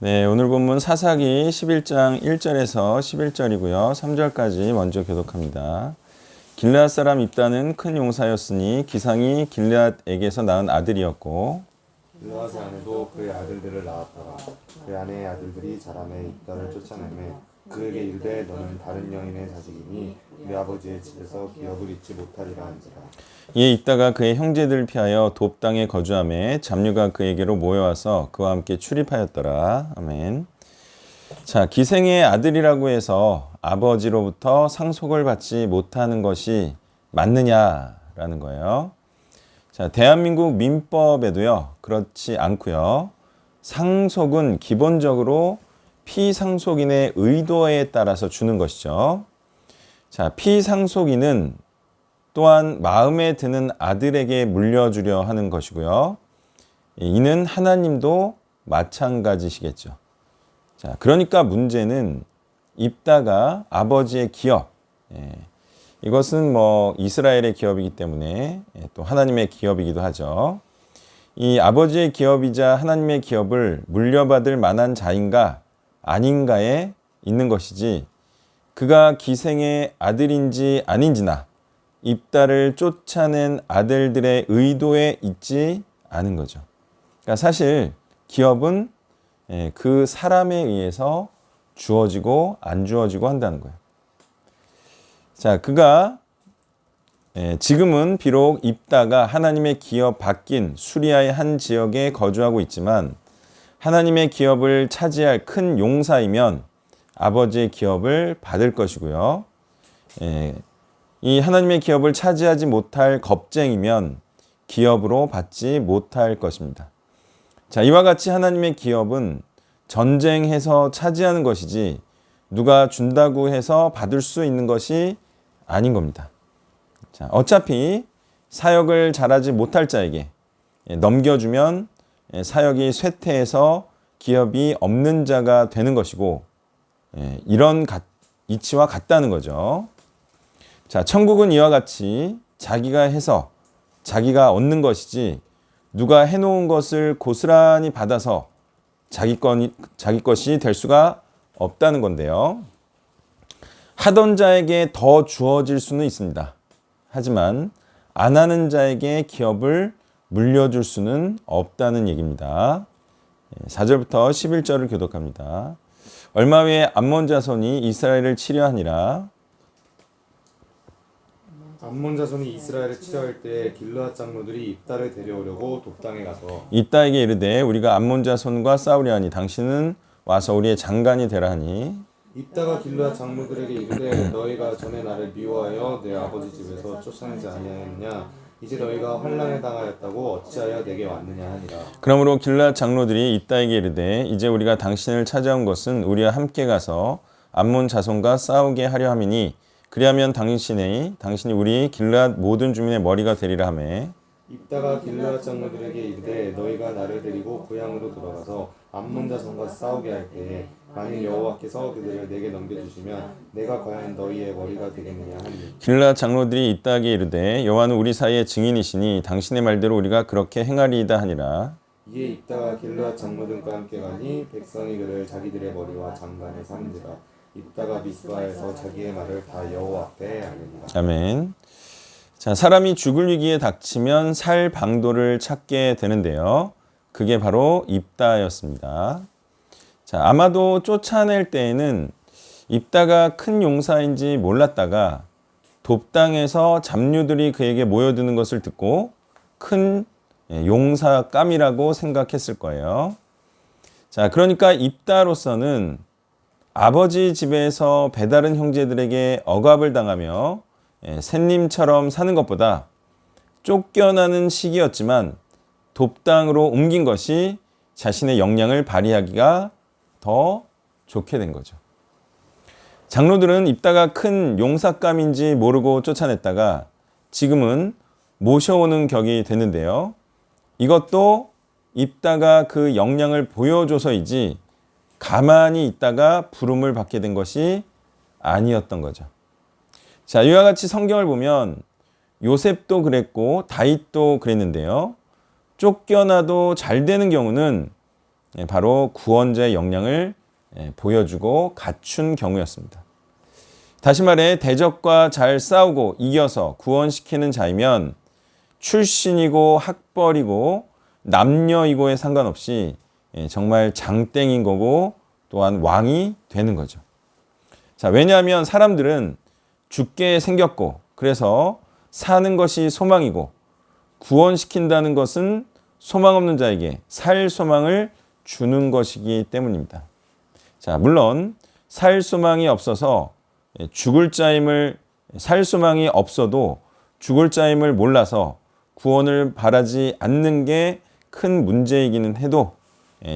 네, 오늘 본문 사사기 11장 1절에서 11절이고요. 3절까지 먼저 교독합니다. 길르앗 사람 입다는 큰 용사였으니 기상이 길르앗에게서 낳은 아들이었고 길르앗의 아내도 그의 아들들을 낳았다가 그의 아내의 아들들이 자라매 입다를 쫓아내매 그에게 이르되 너는 다른 여인의 자식이니 우리 아버지의 집에서 기업을 잊지 못하리라 한지라. 이에 입다가 그의 형제들을 피하여 돕 땅에 거주하매 잡류가 그에게로 모여와서 그와 함께 출입하였더라. 아멘. 자, 기생의 아들이라고 해서 아버지로부터 상속을 받지 못하는 것이 맞느냐라는 거예요. 자, 대한민국 민법에도요, 그렇지 않고요. 상속은 기본적으로 피상속인의 의도에 따라서 주는 것이죠. 자, 피상속인은 또한 마음에 드는 아들에게 물려주려 하는 것이고요. 이는 하나님도 마찬가지시겠죠. 자, 그러니까 문제는 입다가 아버지의 기업, 이것은 이스라엘의 기업이기 때문에 또 하나님의 기업이기도 하죠. 이 아버지의 기업이자 하나님의 기업을 물려받을 만한 자인가 아닌가에 있는 것이지, 그가 기생의 아들인지 아닌지나 입다를 쫓아낸 아들들의 의도에 있지 않은 거죠. 그러니까 사실 기업은 그 사람에 의해서 주어지고 안 주어지고 한다는 거예요. 자, 그가 지금은 비록 입다가 하나님의 기업 밖인 수리아의 한 지역에 거주하고 있지만 하나님의 기업을 차지할 큰 용사이면 아버지의 기업을 받을 것이고요. 이 하나님의 기업을 차지하지 못할 겁쟁이면 기업으로 받지 못할 것입니다. 자, 이와 같이 하나님의 기업은 전쟁해서 차지하는 것이지 누가 준다고 해서 받을 수 있는 것이 아닌 겁니다. 자, 어차피 사역을 잘하지 못할 자에게 넘겨주면 사역이 쇠퇴해서 기업이 없는 자가 되는 것이고, 이런 이치와 같다는 거죠. 자, 천국은 이와 같이 자기가 해서 자기가 얻는 것이지 누가 해놓은 것을 고스란히 받아서 자기 것이 될 수가 없다는 건데요. 하던 자에게 더 주어질 수는 있습니다. 하지만 안 하는 자에게 기업을 물려줄 수는 없다는 얘기입니다. 4절부터 11절을 교독합니다. 얼마 후에 암몬 자손이 이스라엘을 치려하니라. 암몬 자손이 이스라엘을 치려할 때 길르앗 장로들이 입다를 데려오려고 돕당에 가서 입다에게 이르되 우리가 암몬 자손과 싸우려 하니 당신은 와서 우리의 장관이 되라 하니, 입다가 길르앗 장로들에게 이르되 너희가 전에 나를 미워하여 내 아버지 집에서 쫓아내지 아니하였느냐? 이제 너희가 환난에 당하였다고 어찌하여 내게 왔느냐 하니라. 그러므로 길르앗 장로들이 입다에게 이르되 이제 우리가 당신을 찾아온 것은 우리와 함께 가서 암몬 자손과 싸우게 하려 함이니 그리하면 당신이 우리 길르앗 모든 주민의 머리가 되리라 하매, 입다가 길르앗 장로들에게 이르되 너희가 나를 데리고 고향으로 돌아가서 암몬 자손과 싸우게 할 때에 만일 여호와께서 그들을 내게 넘겨주시면 내가 과연 너희의 머리가 되겠느냐 하니, 길르앗 장로들이 입다에게 이르되 여호와는 우리 사이의 증인이시니 당신의 말대로 우리가 그렇게 행하리이다 하니라. 이에 입다가 길르앗 장로들과 함께 가니 백성이 그를 자기들의 머리와 장관에 삼는지라. 입다가 미스바에서 자기의 말을 다 여호와 앞에 알리니라. 아멘. 자, 사람이 죽을 위기에 닥치면 살 방도를 찾게 되는데요. 그게 바로 입다였습니다. 자, 아마도 쫓아낼 때에는 입다가 큰 용사인지 몰랐다가 돕당에서 잡류들이 그에게 모여드는 것을 듣고 큰 용사감이라고 생각했을 거예요. 자, 그러니까 입다로서는 아버지 집에서 배다른 형제들에게 억압을 당하며 샌님처럼 사는 것보다 쫓겨나는 시기였지만 돕당으로 옮긴 것이 자신의 역량을 발휘하기가 더 좋게 된 거죠. 장로들은 입다가 큰 용사감인지 모르고 쫓아냈다가 지금은 모셔오는 격이 됐는데요. 이것도 입다가 그 역량을 보여줘서이지 가만히 있다가 부름을 받게 된 것이 아니었던 거죠. 자, 이와 같이 성경을 보면 요셉도 그랬고 다윗도 그랬는데요. 쫓겨나도 잘 되는 경우는 바로 구원자의 역량을 보여주고 갖춘 경우였습니다. 다시 말해 대적과 잘 싸우고 이겨서 구원시키는 자이면 출신이고 학벌이고 남녀이고에 상관없이 정말 장땡인 거고 또한 왕이 되는 거죠. 자, 왜냐하면 사람들은 죽게 생겼고 그래서 사는 것이 소망이고 구원시킨다는 것은 소망 없는 자에게 살 소망을 주는 것이기 때문입니다. 자, 물론 살 소망이 없어서 살 소망이 없어도 죽을 자임을 몰라서 구원을 바라지 않는 게 큰 문제이기는 해도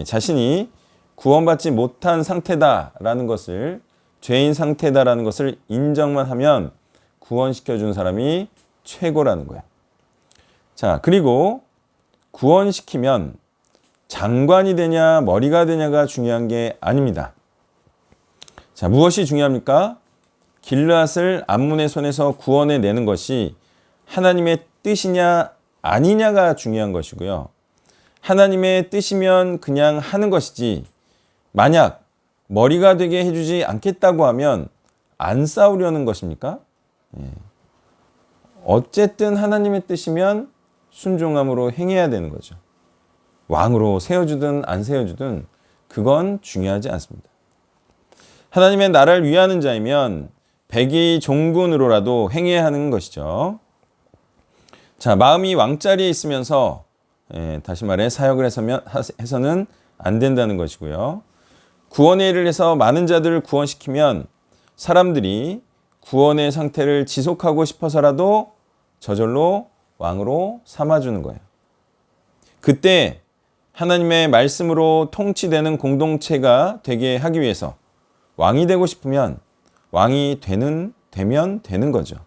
자신이 구원받지 못한 상태다라는 것을 죄인 상태다라는 것을 인정만 하면 구원시켜준 사람이 최고라는 거예요. 자, 그리고 구원시키면 장관이 되냐 머리가 되냐가 중요한 게 아닙니다. 자, 무엇이 중요합니까? 길르앗을 암몬의 손에서 구원해내는 것이 하나님의 뜻이냐 아니냐가 중요한 것이고요. 하나님의 뜻이면 그냥 하는 것이지 만약 머리가 되게 해주지 않겠다고 하면 안 싸우려는 것입니까? 어쨌든 하나님의 뜻이면 순종함으로 행해야 되는 거죠. 왕으로 세워주든 안 세워주든 그건 중요하지 않습니다. 하나님의 나라를 위하는 자이면 백의 종군으로라도 행해야 하는 것이죠. 자, 마음이 왕자리에 있으면서 다시 말해 사역을 해서는 안 된다는 것이고요. 구원의 일을 해서 많은 자들을 구원시키면 사람들이 구원의 상태를 지속하고 싶어서라도 저절로 왕으로 삼아주는 거예요. 그때 하나님의 말씀으로 통치되는 공동체가 되게 하기 위해서 왕이 되고 싶으면 왕이 되면 되는 거죠.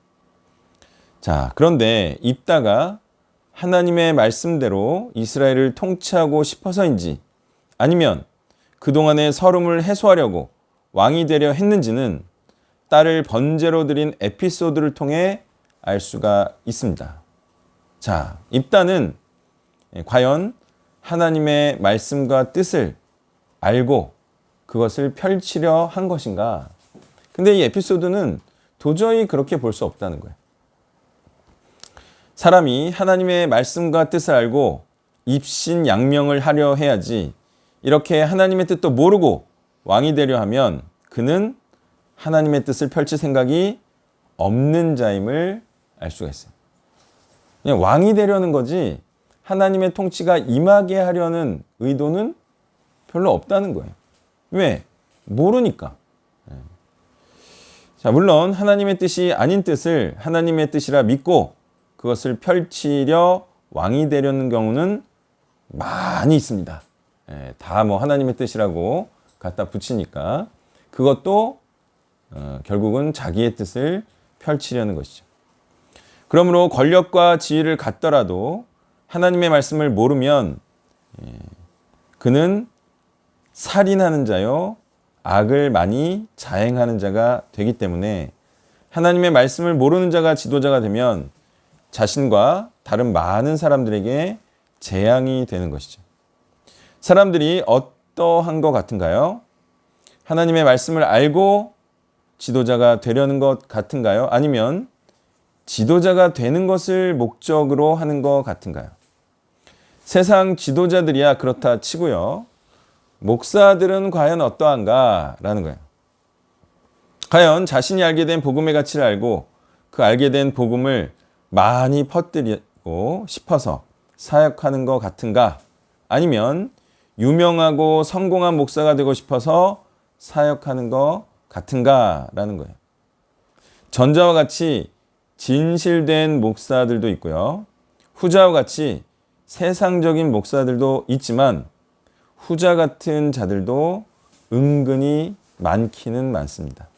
자, 그런데 입다가 하나님의 말씀대로 이스라엘을 통치하고 싶어서인지 아니면 그동안의 서름을 해소하려고 왕이 되려 했는지는 딸을 번제로 드린 에피소드를 통해 알 수가 있습니다. 자, 입다는 과연 하나님의 말씀과 뜻을 알고 그것을 펼치려 한 것인가? 근데 이 에피소드는 도저히 그렇게 볼 수 없다는 거예요. 사람이 하나님의 말씀과 뜻을 알고 입신양명을 하려 해야지 이렇게 하나님의 뜻도 모르고 왕이 되려 하면 그는 하나님의 뜻을 펼칠 생각이 없는 자임을 알 수가 있어요. 그냥 왕이 되려는 거지 하나님의 통치가 임하게 하려는 의도는 별로 없다는 거예요. 왜? 모르니까. 자, 물론 하나님의 뜻이 아닌 뜻을 하나님의 뜻이라 믿고 그것을 펼치려 왕이 되려는 경우는 많이 있습니다. 다 뭐 하나님의 뜻이라고 갖다 붙이니까 그것도 결국은 자기의 뜻을 펼치려는 것이죠. 그러므로 권력과 지위를 갖더라도 하나님의 말씀을 모르면 그는 살인하는 자요 악을 많이 자행하는 자가 되기 때문에 하나님의 말씀을 모르는 자가 지도자가 되면 자신과 다른 많은 사람들에게 재앙이 되는 것이죠. 사람들이 어떠한 것 같은가요? 하나님의 말씀을 알고 지도자가 되려는 것 같은가요? 아니면 지도자가 되는 것을 목적으로 하는 것 같은가요? 세상 지도자들이야 그렇다 치고요. 목사들은 과연 어떠한가? 라는 거예요. 과연 자신이 알게 된 복음의 가치를 알고 그 알게 된 복음을 많이 퍼뜨리고 싶어서 사역하는 것 같은가? 아니면 유명하고 성공한 목사가 되고 싶어서 사역하는 것 같은가? 라는 거예요. 전자와 같이 진실된 목사들도 있고요. 후자와 같이 세상적인 목사들도 있지만 후자 같은 자들도 은근히 많기는 많습니다.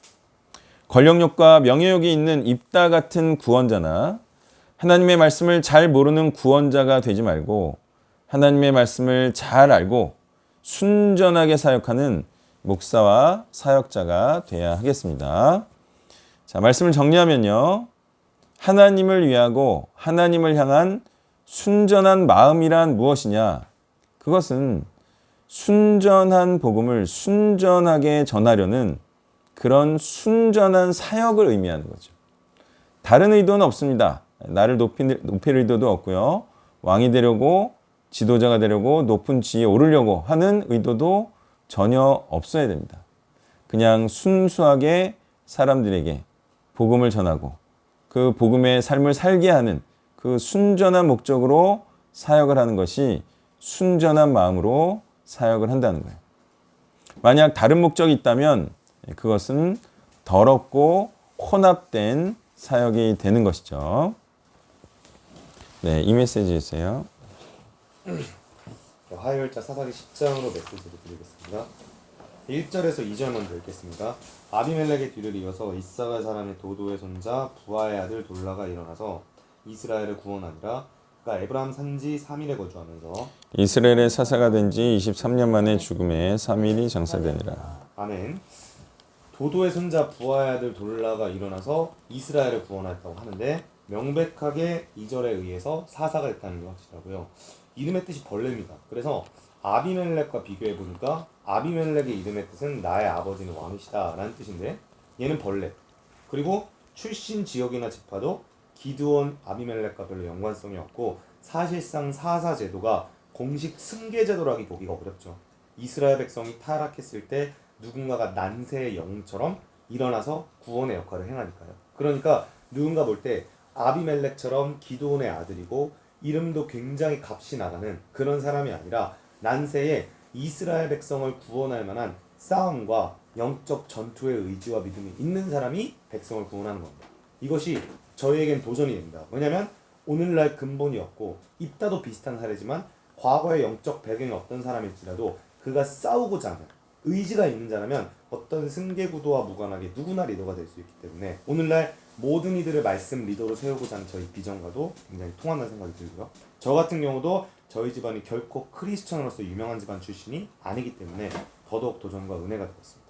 권력욕과 명예욕이 있는 입다 같은 구원자나 하나님의 말씀을 잘 모르는 구원자가 되지 말고 하나님의 말씀을 잘 알고 순전하게 사역하는 목사와 사역자가 되어야 하겠습니다. 자, 말씀을 정리하면요. 하나님을 위하고 하나님을 향한 순전한 마음이란 무엇이냐? 그것은 순전한 복음을 순전하게 전하려는 그런 순전한 사역을 의미하는 거죠. 다른 의도는 없습니다. 나를 높일 의도도 없고요. 왕이 되려고, 지도자가 되려고, 높은 지위에 오르려고 하는 의도도 전혀 없어야 됩니다. 그냥 순수하게 사람들에게 복음을 전하고 그 복음의 삶을 살게 하는 그 순전한 목적으로 사역을 하는 것이 순전한 마음으로 사역을 한다는 거예요. 만약 다른 목적이 있다면 그것은 더럽고 혼합된 사역이 되는 것이죠. 네, 이 메시지였어요. 화요일자 사사기 10장으로 메시지를 드리겠습니다. 1절에서 2절 먼저 읽겠습니다. 아비멜렉의 뒤를 이어서 이사갈 사람의 도도의 손자 부하의 아들 돌라가 일어나서 이스라엘을 구원하니라. 그가 에브라임 산지 3일에 거주하면서 이스라엘의 사사가 된 지 23년 만에 죽음에 3일이 장사되니라. 아멘. 도도의 손자 부하의 아들 돌라가 일어나서 이스라엘을 구원하였다고 하는데 명백하게 2절에 의해서 사사가 됐다는 게 확실하고요. 이름의 뜻이 벌레입니다. 그래서 아비멜렉과 비교해 보니까 아비멜렉의 이름의 뜻은 나의 아버지는 왕이시다 라는 뜻인데 얘는 벌레. 그리고 출신 지역이나 지파도 기드온 아비멜렉과 별로 연관성이 없고 사실상 사사 제도가 공식 승계 제도라기 보기가 어렵죠. 이스라엘 백성이 타락했을 때 누군가가 난세의 영웅처럼 일어나서 구원의 역할을 행하니까요. 그러니까 누군가 볼 때 아비멜렉처럼 기드온의 아들이고 이름도 굉장히 값이 나가는 그런 사람이 아니라 난세에 이스라엘 백성을 구원할 만한 싸움과 영적 전투의 의지와 믿음이 있는 사람이 백성을 구원하는 겁니다. 이것이 저희에겐 도전이 됩니다. 왜냐하면 오늘날 근본이 없고 입다도 비슷한 사례지만 과거의 영적 배경이 없던 사람일지라도 그가 싸우고자 하는 의지가 있는 자라면 어떤 승계구도와 무관하게 누구나 리더가 될 수 있기 때문에 오늘날 모든 이들을 말씀 리더로 세우고자 하는 저희 비전과도 굉장히 통한다는 생각이 들고요. 저 같은 경우도 저희 집안이 결코 크리스천으로서 유명한 집안 출신이 아니기 때문에 더더욱 도전과 은혜가 되었습니다.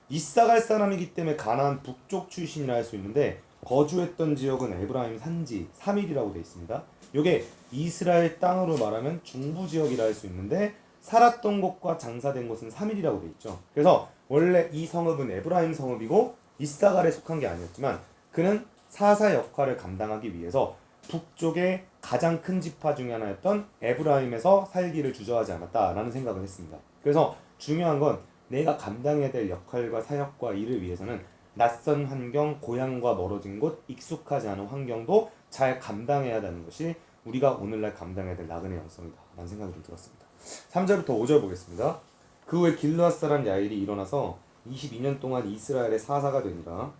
이사갈 사람이기 때문에 가나안 북쪽 출신이라 할 수 있는데 거주했던 지역은 에브라임 산지 3일이라고 되어 있습니다. 이게 이스라엘 땅으로 말하면 중부 지역이라 할 수 있는데 살았던 곳과 장사된 곳은 3일이라고 되어 있죠. 그래서 원래 이 성읍은 에브라임 성읍이고 이사갈에 속한 게 아니었지만 그는 사사 역할을 감당하기 위해서 북쪽의 가장 큰 지파 중에 하나였던 에브라임에서 살기를 주저하지 않았다라는 생각을 했습니다. 그래서 중요한 건 내가 감당해야 될 역할과 사역과 일을 위해서는 낯선 환경, 고향과 멀어진 곳, 익숙하지 않은 환경도 잘 감당해야 하는 것이 우리가 오늘날 감당해야 될 나그네 영성이다 라는 생각이 좀 들었습니다. 3절부터 5절 보겠습니다. 그 후에 길르앗 사람 야일이 일어나서 22년 동안 이스라엘의 사사가 되니라.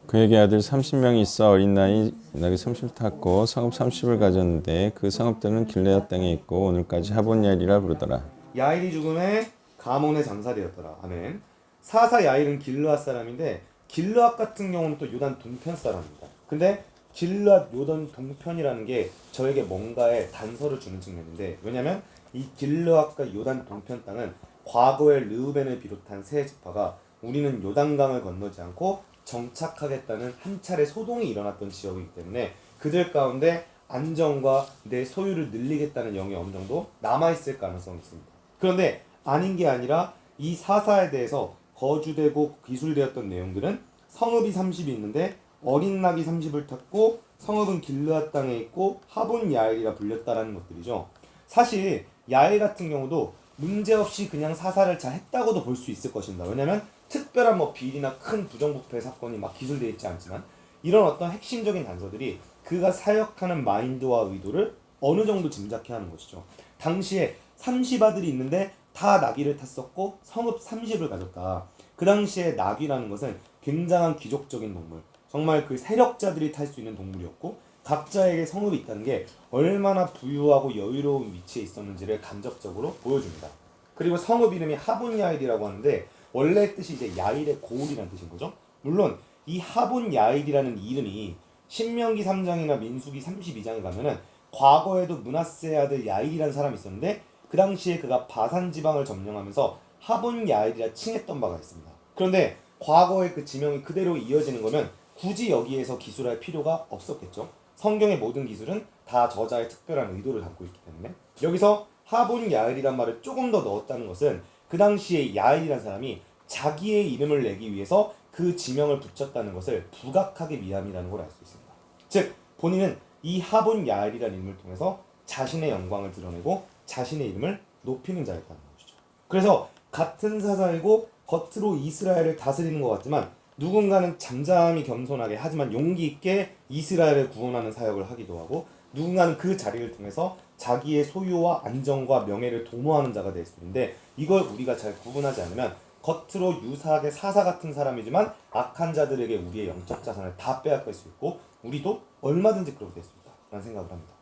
그에게 아들 30명이 있어 어린 나이 30을 탔고 성읍 30을 가졌는데 그 성읍들은 길르앗 땅에 있고 오늘까지 하본 야일이라 부르더라. 야일이 죽음에 가몬에 장사되었더라. 아멘. 사사 야일은 길르앗 사람인데 길르앗 같은 경우는 또 요단 동편 사람입니다. 근데 길르앗 요단 동편이라는 게 저에게 뭔가의 단서를 주는 측면인데 왜냐면 이 길르앗과 요단 동편 땅은 과거의 르우벤을 비롯한 세 지파가 우리는 요단강을 건너지 않고 정착하겠다는 한 차례 소동이 일어났던 지역이기 때문에 그들 가운데 안정과 내 소유를 늘리겠다는 영이 어느 정도 남아있을 가능성이 있습니다. 그런데 아닌 게 아니라 이 사사에 대해서 거주되고 기술되었던 내용들은 성읍이 30이 있는데 어린 낙이 30을 탔고 성읍은 길르앗 땅에 있고 하본 야일이라 불렸다라는 것들이죠. 사실 야일 같은 경우도 문제없이 그냥 사사를 잘 했다고도 볼 수 있을 것입니다. 왜냐하면 특별한 뭐 비리나 큰 부정부패 사건이 막 기술되어 있지 않지만 이런 어떤 핵심적인 단서들이 그가 사역하는 마인드와 의도를 어느 정도 짐작해 하는 것이죠. 당시에 30아들이 있는데 다 나귀를 탔었고 성읍 30을 가졌다. 그 당시에 나귀라는 것은 굉장한 귀족적인 동물, 정말 그 세력자들이 탈 수 있는 동물이었고 각자에게 성읍이 있다는 게 얼마나 부유하고 여유로운 위치에 있었는지를 간접적으로 보여줍니다. 그리고 성읍 이름이 하본야일이라고 하는데 원래 뜻이 이제 야일의 고울이라는 뜻인 거죠. 물론 이 하본야일이라는 이름이 신명기 3장이나 민수기 32장에 가면은 과거에도 므낫세 아들 야일이라는 사람이 있었는데 그 당시에 그가 바산 지방을 점령하면서 하본야일이라 칭했던 바가 있습니다. 그런데 과거의 그 지명이 그대로 이어지는 거면 굳이 여기에서 기술할 필요가 없었겠죠. 성경의 모든 기술은 다 저자의 특별한 의도를 담고 있기 때문에 여기서 하본 야일이란 말을 조금 더 넣었다는 것은 그 당시에 야일이라는 사람이 자기의 이름을 내기 위해서 그 지명을 붙였다는 것을 부각하기 위함이라는 걸 알 수 있습니다. 즉 본인은 이 하본 야일이라는 이름을 통해서 자신의 영광을 드러내고 자신의 이름을 높이는 자였다는 것이죠. 그래서 같은 사사이고 겉으로 이스라엘을 다스리는 것 같지만 누군가는 잠잠히 겸손하게 하지만 용기 있게 이스라엘을 구원하는 사역을 하기도 하고 누군가는 그 자리를 통해서 자기의 소유와 안정과 명예를 도모하는 자가 될 수 있는데 이걸 우리가 잘 구분하지 않으면 겉으로 유사하게 사사 같은 사람이지만 악한 자들에게 우리의 영적 자산을 다 빼앗길 수 있고 우리도 얼마든지 그렇게 될 수 있다라는 생각을 합니다.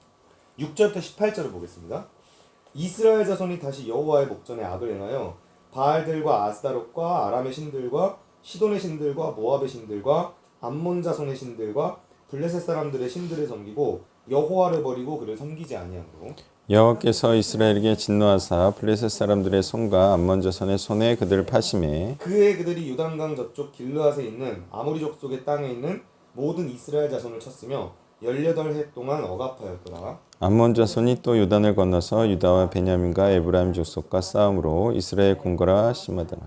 6절부터 18절을 보겠습니다. 이스라엘 자손이 다시 여호와의 목전에 악을 행하여 바알들과 아스다롯과 아람의 신들과 시돈의 신들과 모압의 신들과 암몬 자손의 신들과 블레셋 사람들의 신들을 섬기고 여호와를 버리고 그를 섬기지 아니하므로 여호와께서 이스라엘에게 진노하사 블레셋 사람들의 손과 암몬 자손의 손에 그들을 파심해 그의 그들이 요단강 저쪽 길르앗에 있는 아모리 족속의 땅에 있는 모든 이스라엘 자손을 쳤으며 18해 동안 억압하였더라. 암몬 자손이 또 요단을 건너서 유다와 베냐민과 에브라임 족속과 싸움으로 이스라엘 공거가 심하더라.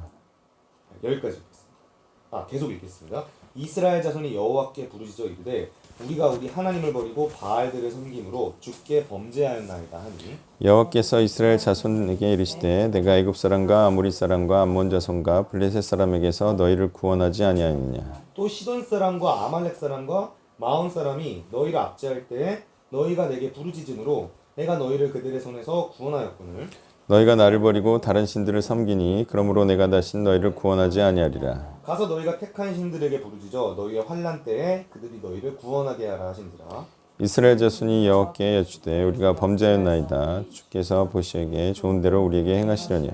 여기까지 읽겠습니다. 계속 읽겠습니다. 이스라엘 자손이 여호와께 부르짖어 이르되 우리가 우리 하나님을 버리고 바알들을 섬김으로 주께 범죄하였나이다 하니 여호와께서 이스라엘 자손에게 이르시되 내가 애굽 사람과 아모리 사람과 암몬 자손과 블레셋 사람에게서 너희를 구원하지 아니하느냐. 또 시돈 사람과 아말렉 사람과 마온 사람이 너희를 압제할 때에 너희가 내게 부르짖음으로 내가 너희를 그들의 손에서 구원하였거늘 너희가 나를 버리고 다른 신들을 섬기니 그러므로 내가 다시 너희를 구원하지 아니하리라. 가서 너희가 택한 신들에게 부르짖어 너희의 환난 때에 그들이 너희를 구원하게 하라 하신지라. 이스라엘 자손이 여호와께 여쭈되 우리가 범죄하였나이다. 주께서 보시기에 좋은 대로 우리에게 행하시려냐.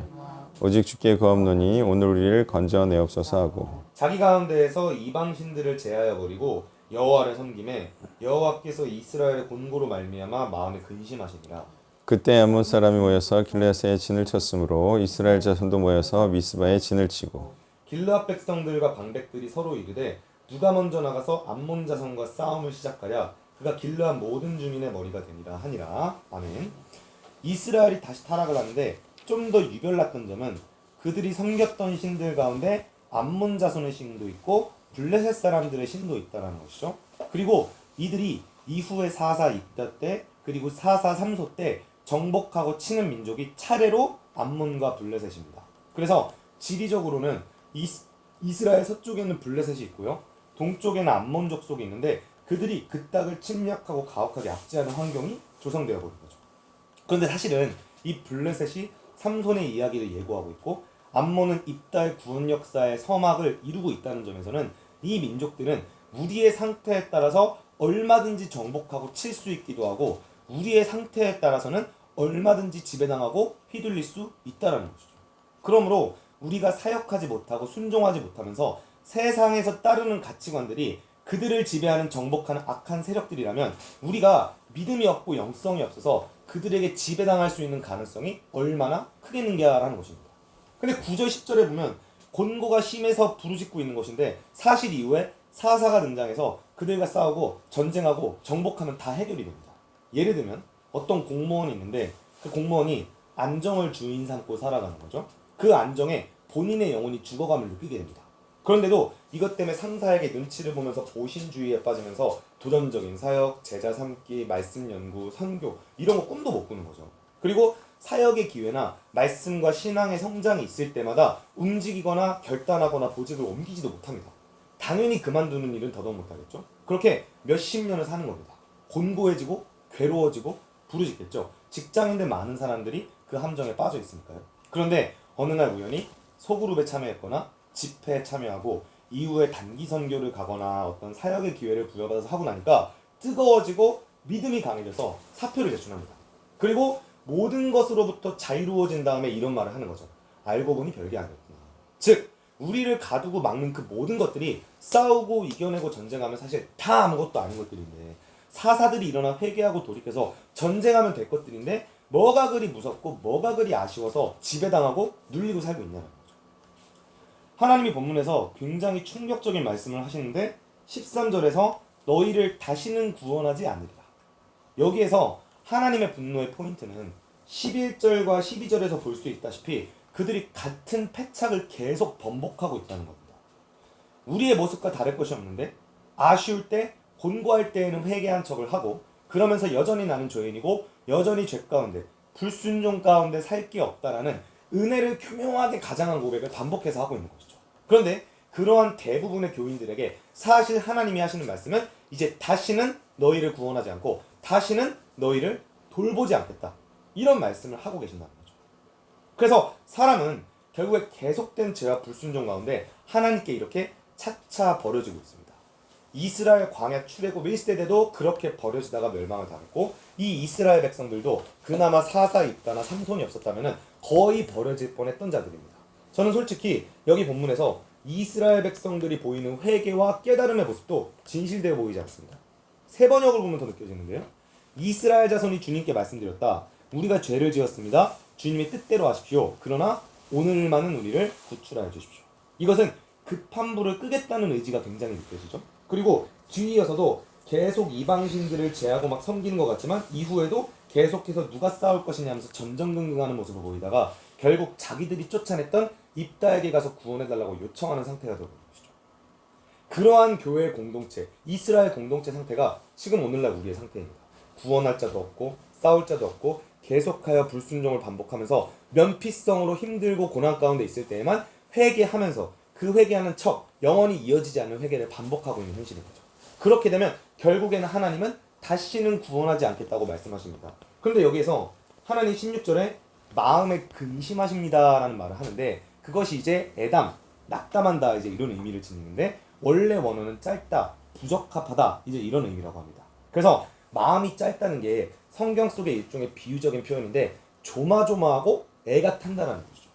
오직 주께 구하옵노니 오늘 우리를 건져내옵소서 하고 자기 가운데에서 이방 신들을 제하여 버리고 여호와를 섬김에 여호와께서 이스라엘의 곤고로 말미암아 마음에 근심하시니라. 그때 암몬 사람이 모여서 길르앗에 진을 쳤으므로 이스라엘 자손도 모여서 미스바에 진을 치고 길르앗 백성들과 방백들이 서로 이르되 누가 먼저 나가서 암몬 자손과 싸움을 시작하랴. 그가 길르앗 모든 주민의 머리가 되니라 하니라. 아멘. 이스라엘이 다시 타락을 하는데 좀 더 유별났던 점은 그들이 섬겼던 신들 가운데 암몬 자손의 신도 있고 블레셋 사람들의 신도 있다라는 것이죠. 그리고 이들이 이후에 4사 2다 때 그리고 4사 3소 때 정복하고 치는 민족이 차례로 암몬과 블레셋입니다. 그래서 지리적으로는 이스라엘 서쪽에는 블레셋이 있고요. 동쪽에는 암몬 족속이 있는데 그들이 그 땅을 침략하고 가혹하게 압제하는 환경이 조성되어 버린 거죠. 그런데 사실은 이 블레셋이 삼손의 이야기를 예고하고 있고 암몬은 입달 구원 역사의 서막을 이루고 있다는 점에서는 이 민족들은 우리의 상태에 따라서 얼마든지 정복하고 칠 수 있기도 하고 우리의 상태에 따라서는 얼마든지 지배당하고 휘둘릴 수 있다는 것이죠. 그러므로 우리가 사역하지 못하고 순종하지 못하면서 세상에서 따르는 가치관들이 그들을 지배하는 정복하는 악한 세력들이라면 우리가 믿음이 없고 영성이 없어서 그들에게 지배당할 수 있는 가능성이 얼마나 크겠는가라는 것입니다. 근데 9절 10절에 보면 곤고가 심해서 부르짖고 있는 것인데 사실 이후에 사사가 등장해서 그들과 싸우고 전쟁하고 정복하면 다 해결이 됩니다. 예를 들면 어떤 공무원이 있는데 그 공무원이 안정을 주인 삼고 살아가는 거죠. 그 안정에 본인의 영혼이 죽어감을 느끼게 됩니다. 그런데도 이것 때문에 상사에게 눈치를 보면서 보신주의에 빠지면서 도전적인 사역, 제자 삼기, 말씀 연구, 선교 이런 거 꿈도 못 꾸는 거죠. 그리고 사역의 기회나 말씀과 신앙의 성장이 있을 때마다 움직이거나 결단하거나 보직을 옮기지도 못합니다. 당연히 그만두는 일은 더더욱 못하겠죠. 그렇게 몇십 년을 사는 겁니다. 곤고해지고 괴로워지고 부르짖겠죠. 직장인들 많은 사람들이 그 함정에 빠져 있으니까요. 그런데 어느 날 우연히 소그룹에 참여했거나 집회에 참여하고 이후에 단기 선교를 가거나 어떤 사역의 기회를 부여받아서 하고 나니까 뜨거워지고 믿음이 강해져서 사표를 제출합니다. 그리고 모든 것으로부터 자유로워진 다음에 이런 말을 하는 거죠. 알고 보니 별게 아니었구나. 즉 우리를 가두고 막는 그 모든 것들이 싸우고 이겨내고 전쟁하면 사실 다 아무것도 아닌 것들인데 사사들이 일어나 회개하고 돌이켜서 전쟁하면 될 것들인데 뭐가 그리 무섭고 뭐가 그리 아쉬워서 지배당하고 눌리고 살고 있냐는 거죠. 하나님이 본문에서 굉장히 충격적인 말씀을 하시는데 13절에서 너희를 다시는 구원하지 않으리라. 여기에서 하나님의 분노의 포인트는 11절과 12절에서 볼 수 있다시피 그들이 같은 패착을 계속 번복하고 있다는 겁니다. 우리의 모습과 다를 것이 없는데 아쉬울 때, 곤고할 때에는 회개한 척을 하고 그러면서 여전히 나는 죄인이고 여전히 죄 가운데 불순종 가운데 살 게 없다라는 은혜를 교묘하게 가장한 고백을 반복해서 하고 있는 것이죠. 그런데 그러한 대부분의 교인들에게 사실 하나님이 하시는 말씀은 이제 다시는 너희를 구원하지 않고 다시는 너희를 돌보지 않겠다. 이런 말씀을 하고 계신다는 거죠. 그래서 사람은 결국에 계속된 죄와 불순종 가운데 하나님께 이렇게 차차 버려지고 있습니다. 이스라엘 광야 출애굽 1세대도 그렇게 버려지다가 멸망을 당했고 이 이스라엘 백성들도 그나마 사사 입다나 삼손이 없었다면 거의 버려질 뻔했던 자들입니다. 저는 솔직히 여기 본문에서 이스라엘 백성들이 보이는 회개와 깨달음의 모습도 진실되어 보이지 않습니다. 세 번역을 보면 더 느껴지는데요. 이스라엘 자손이 주님께 말씀드렸다. 우리가 죄를 지었습니다. 주님의 뜻대로 하십시오. 그러나 오늘만은 우리를 구출하여 주십시오. 이것은 급한 불을 끄겠다는 의지가 굉장히 느껴지죠. 그리고 뒤이어서도 계속 이방신들을 제하고 막 섬기는 것 같지만 이후에도 계속해서 누가 싸울 것이냐 하면서 전전긍긍하는 모습을 보이다가 결국 자기들이 쫓아냈던 입다에게 가서 구원해달라고 요청하는 상태가 되고 있는 것이죠. 그러한 교회의 공동체, 이스라엘 공동체 상태가 지금 오늘날 우리의 상태입니다. 구원할 자도 없고 싸울 자도 없고 계속하여 불순종을 반복하면서 면피성으로 힘들고 고난 가운데 있을 때에만 회개하면서 그 회개하는 척 영원히 이어지지 않는 회개를 반복하고 있는 현실인 거죠. 그렇게 되면 결국에는 하나님은 다시는 구원하지 않겠다고 말씀하십니다. 그런데 여기에서 하나님 16절에 마음에 근심하십니다 라는 말을 하는데 그것이 이제 애담, 낙담한다 이제 이런 의미를 지니는데 원래 원어는 짧다, 부적합하다 이제 이런 의미라고 합니다. 그래서 마음이 짧다는 게 성경 속의 일종의 비유적인 표현인데 조마조마하고 애가 탄다라는 거죠.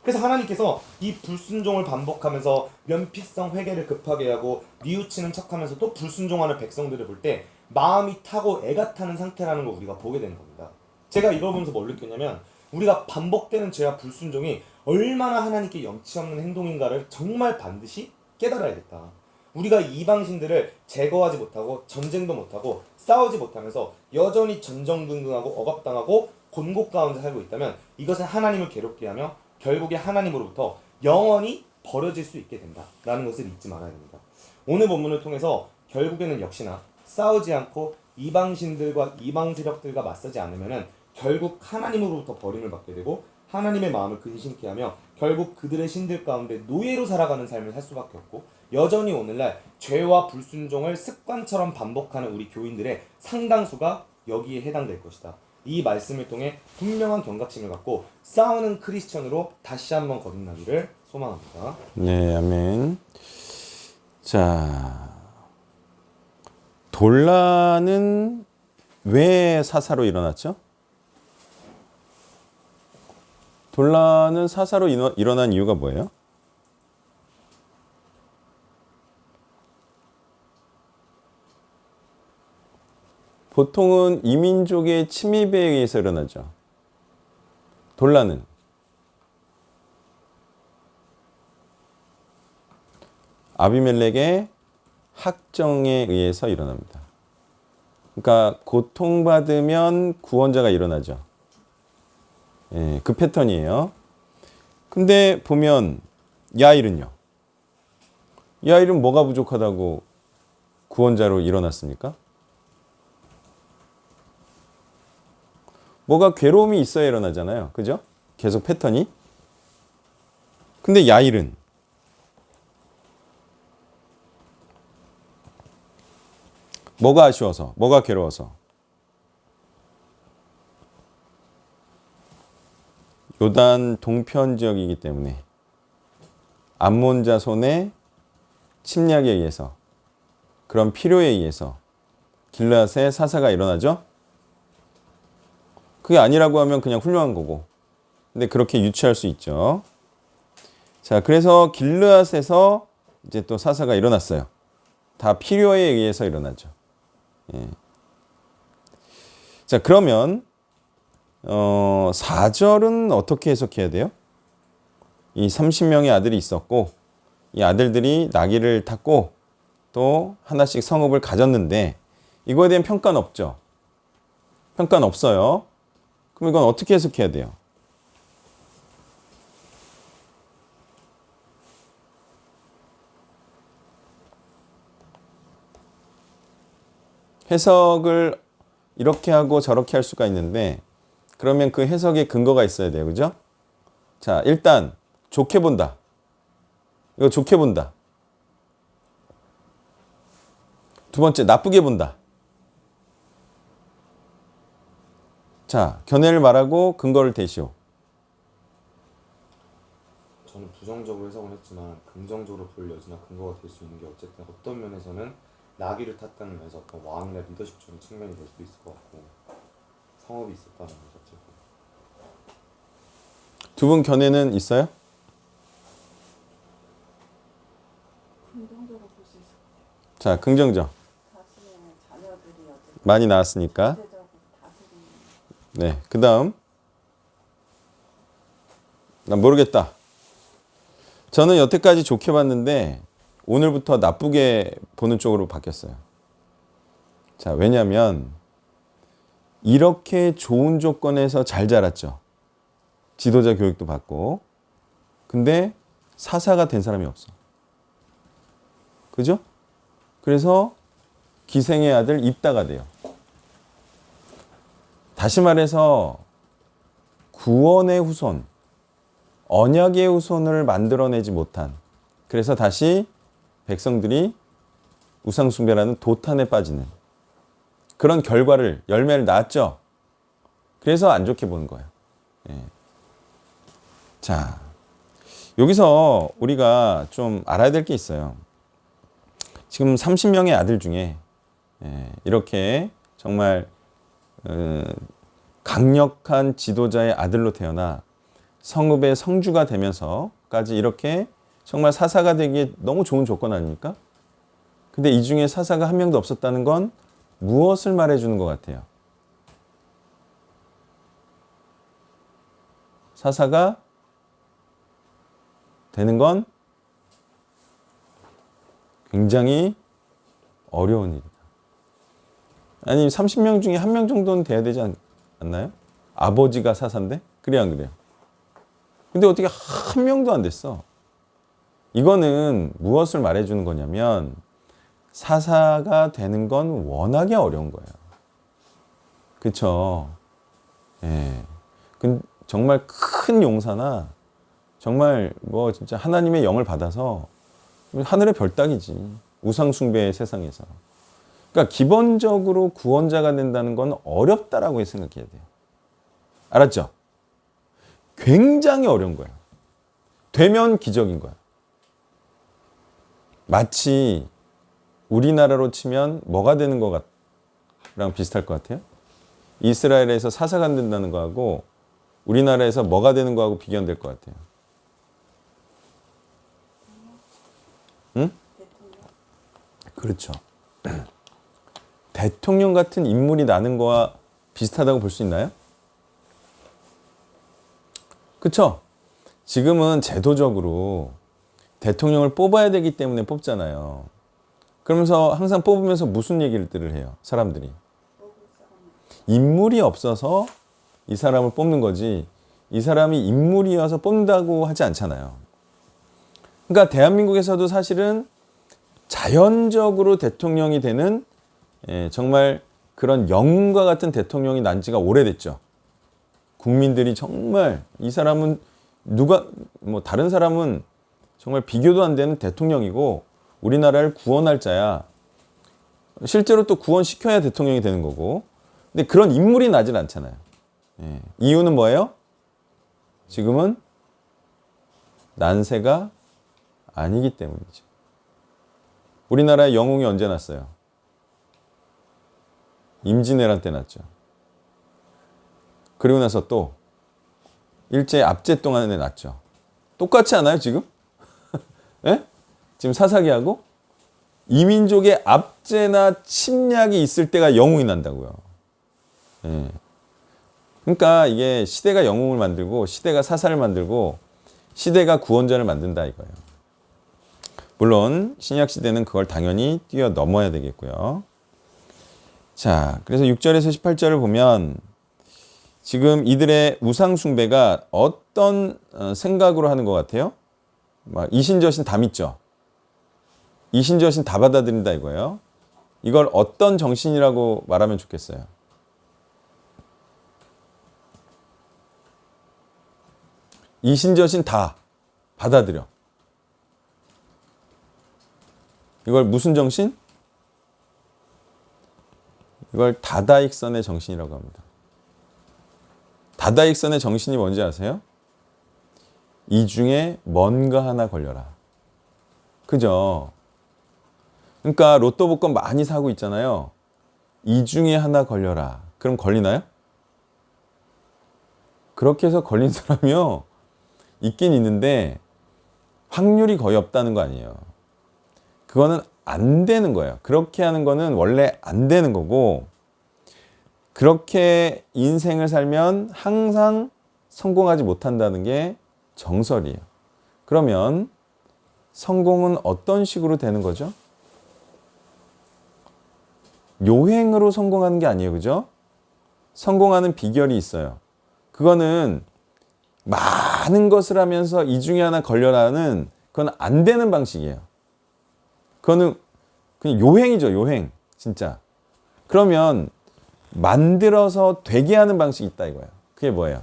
그래서 하나님께서 이 불순종을 반복하면서 면피성 회개를 급하게 하고 뉘우치는 척하면서 또 불순종하는 백성들을 볼 때 마음이 타고 애가 타는 상태라는 걸 우리가 보게 되는 겁니다. 제가 이걸 보면서 뭘 느꼈냐면 우리가 반복되는 죄와 불순종이 얼마나 하나님께 염치 없는 행동인가를 정말 반드시 깨달아야겠다. 우리가 이방신들을 제거하지 못하고 전쟁도 못하고 싸우지 못하면서 여전히 전전긍긍하고 억압당하고 곤곡 가운데 살고 있다면 이것은 하나님을 괴롭게 하며 결국에 하나님으로부터 영원히 버려질 수 있게 된다라는 것을 잊지 말아야 됩니다. 오늘 본문을 통해서 결국에는 역시나 싸우지 않고 이방신들과 이방 세력들과 맞서지 않으면 결국 하나님으로부터 버림을 받게 되고 하나님의 마음을 근심케 하며 결국 그들의 신들 가운데 노예로 살아가는 삶을 살 수밖에 없고 여전히 오늘날 죄와 불순종을 습관처럼 반복하는 우리 교인들의 상당수가 여기에 해당될 것이다. 이 말씀을 통해 분명한 경각심을 갖고 싸우는 크리스천으로 다시 한번 거듭나기를 소망합니다. 네, 아멘. 자, 돌란은 왜 사사로 일어났죠? 돌란은 사사로 일어난 이유가 뭐예요? 보통은 이민족의 침입에 의해서 일어나죠. 돌란은 아비멜렉의 학정에 의해서 일어납니다. 그러니까 고통받으면 구원자가 일어나죠. 예, 그 패턴이에요. 근데 보면 야일은요. 야일은 뭐가 부족하다고 구원자로 일어났습니까? 뭐가 괴로움이 있어야 일어나잖아요. 그죠? 계속 패턴이. 근데 야일은 뭐가 아쉬워서, 뭐가 괴로워서? 요단 동편 지역이기 때문에 암몬 자손의 침략에 의해서 그런 필요에 의해서 길앗에 사사가 일어나죠. 그게 아니라고 하면 그냥 훌륭한 거고. 근데 그렇게 유추할 수 있죠. 자, 그래서 길앗에서 이제 또 사사가 일어났어요. 다 필요에 의해서 일어나죠. 예. 자, 그러면 4절은 어떻게 해석해야 돼요? 이 30명의 아들이 있었고 이 아들들이 나귀를 탔고 또 하나씩 성읍을 가졌는데 이거에 대한 평가는 없죠. 평가는 없어요. 그럼 이건 어떻게 해석해야 돼요? 해석을 이렇게 하고 저렇게 할 수가 있는데 그러면 그 해석에 근거가 있어야 돼요. 그죠? 자, 일단 좋게 본다. 이거 좋게 본다. 두 번째, 나쁘게 본다. 자, 견해를 말하고 근거를 대시오. 저는 부정적으로 해석을 했지만 긍정적으로 볼 여지나 근거가 될 수 있는 게 어쨌든 어떤 면에서는 나귀를 탔다는 면에서 어떤 왕이나 리더십적인 측면이 될 수도 있을 것 같고 성업이 있었다는 것 자체가 두 분 견해는 있어요? 긍정적으로 볼 수 있을 것 같아요. 자, 긍정적. 자신의 자녀들이 어쨌든 많이 나왔으니까. 경제적으로 다스리는 네, 그 다음. 난 모르겠다. 저는 여태까지 좋게 봤는데 오늘부터 나쁘게 보는 쪽으로 바뀌었어요. 자, 왜냐면 이렇게 좋은 조건에서 잘 자랐죠. 지도자 교육도 받고. 근데 사사가 된 사람이 없어. 그죠? 그래서 기생의 아들 입다가 돼요. 다시 말해서 구원의 후손, 언약의 후손을 만들어내지 못한, 그래서 다시 백성들이 우상숭배라는 도탄에 빠지는 그런 결과를, 열매를 낳았죠. 그래서 안 좋게 보는 거예요. 예. 자, 여기서 우리가 좀 알아야 될 게 있어요. 지금 30명의 아들 중에 이렇게 정말 강력한 지도자의 아들로 태어나 성읍의 성주가 되면서까지 이렇게 정말 사사가 되기에 너무 좋은 조건 아닙니까? 근데 이 중에 사사가 한 명도 없었다는 건 무엇을 말해주는 것 같아요? 사사가 되는 건 굉장히 어려운 일이다. 아니 30명 중에 한 명 정도는 돼야 되지 않나요? 아버지가 사사인데? 그래야 안 그래요? 근데 어떻게 한 명도 안 됐어? 이거는 무엇을 말해주는 거냐면 사사가 되는 건 워낙에 어려운 거예요. 그렇죠? 예. 정말 큰 용사나 정말 뭐 진짜 하나님의 영을 받아서 하늘의 별 따기지. 우상 숭배의 세상에서. 그러니까 기본적으로 구원자가 된다는 건 어렵다라고 생각해야 돼요. 알았죠? 굉장히 어려운 거예요. 되면 기적인 거야. 마치 우리나라로 치면 뭐가 되는 거랑 비슷할 것 같아요? 이스라엘에서 사사가 된다는 거하고 우리나라에서 뭐가 되는 거하고 비교될 것 같아요. 응? 대통령. 그렇죠. 대통령 같은 인물이 나는 거와 비슷하다고 볼 수 있나요? 그렇죠. 지금은 제도적으로 대통령을 뽑아야 되기 때문에 뽑잖아요. 그러면서 항상 뽑으면서 무슨 얘기를 해요? 사람들이. 인물이 없어서 이 사람을 뽑는 거지 이 사람이 인물이어서 뽑는다고 하지 않잖아요. 그러니까 대한민국에서도 사실은 자연적으로 대통령이 되는 정말 그런 영웅과 같은 대통령이 난 지가 오래됐죠. 국민들이 정말 이 사람은 누가 뭐 다른 사람은 정말 비교도 안 되는 대통령이고 우리나라를 구원할 자야. 실제로 또 구원시켜야 대통령이 되는 거고. 근데 그런 인물이 나질 않잖아요. 이유는 뭐예요? 지금은 난세가 아니기 때문이죠. 우리나라의 영웅이 언제 났어요? 임진왜란 때 났죠. 그리고 나서 또 일제 압제 동안에 났죠. 똑같지 않아요 지금? 예? 지금 사사기하고 이민족의 압제나 침략이 있을 때가 영웅이 난다고요. 예. 그러니까 이게 시대가 영웅을 만들고 시대가 사사를 만들고 시대가 구원자를 만든다 이거예요. 물론 신약 시대는 그걸 당연히 뛰어넘어야 되겠고요. 자, 그래서 6절에서 18절을 보면 지금 이들의 우상 숭배가 어떤 생각으로 하는 것 같아요? 막 이신저신 다 믿죠. 이신저신 다 받아들인다 이거예요. 이걸 어떤 정신이라고 말하면 좋겠어요? 이신저신 다 받아들여. 이걸 무슨 정신? 이걸 다다익선의 정신이라고 합니다. 다다익선의 정신이 뭔지 아세요? 이 중에 뭔가 하나 걸려라. 그죠? 그러니까 로또 복권 많이 사고 있잖아요. 이 중에 하나 걸려라. 그럼 걸리나요? 그렇게 해서 걸린 사람이요. 있긴 있는데 확률이 거의 없다는 거 아니에요. 그거는 안 되는 거예요. 그렇게 하는 거는 원래 안 되는 거고, 그렇게 인생을 살면 항상 성공하지 못한다는 게 정설이에요. 그러면 성공은 어떤 식으로 되는 거죠? 요행으로 성공하는 게 아니에요. 그죠? 성공하는 비결이 있어요. 그거는 많은 것을 하면서 이 중에 하나 걸려라는, 그건 안 되는 방식이에요. 그거는 그냥 요행이죠. 요행. 진짜. 그러면 만들어서 되게 하는 방식이 있다 이거예요. 그게 뭐예요?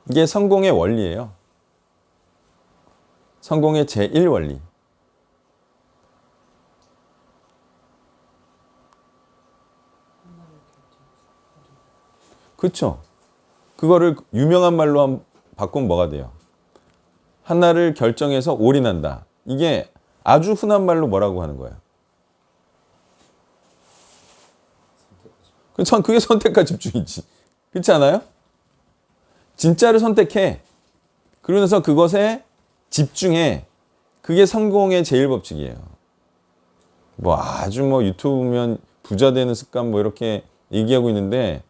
이게 성공의 원리예요. 성공의 제1원리. 그렇죠. 그거를 유명한 말로 바꾸면 뭐가 돼요? 하나를 결정해서 올인한다. 이게 아주 흔한 말로 뭐라고 하는 거예요? 그게 선택과 집중이지. 그렇지 않아요? 진짜를 선택해. 그러면서 그것에 집중해. 그게 성공의 제일 법칙이에요. 뭐 아주 뭐 유튜브 보면 부자 되는 습관 뭐 이렇게 얘기하고 있는데,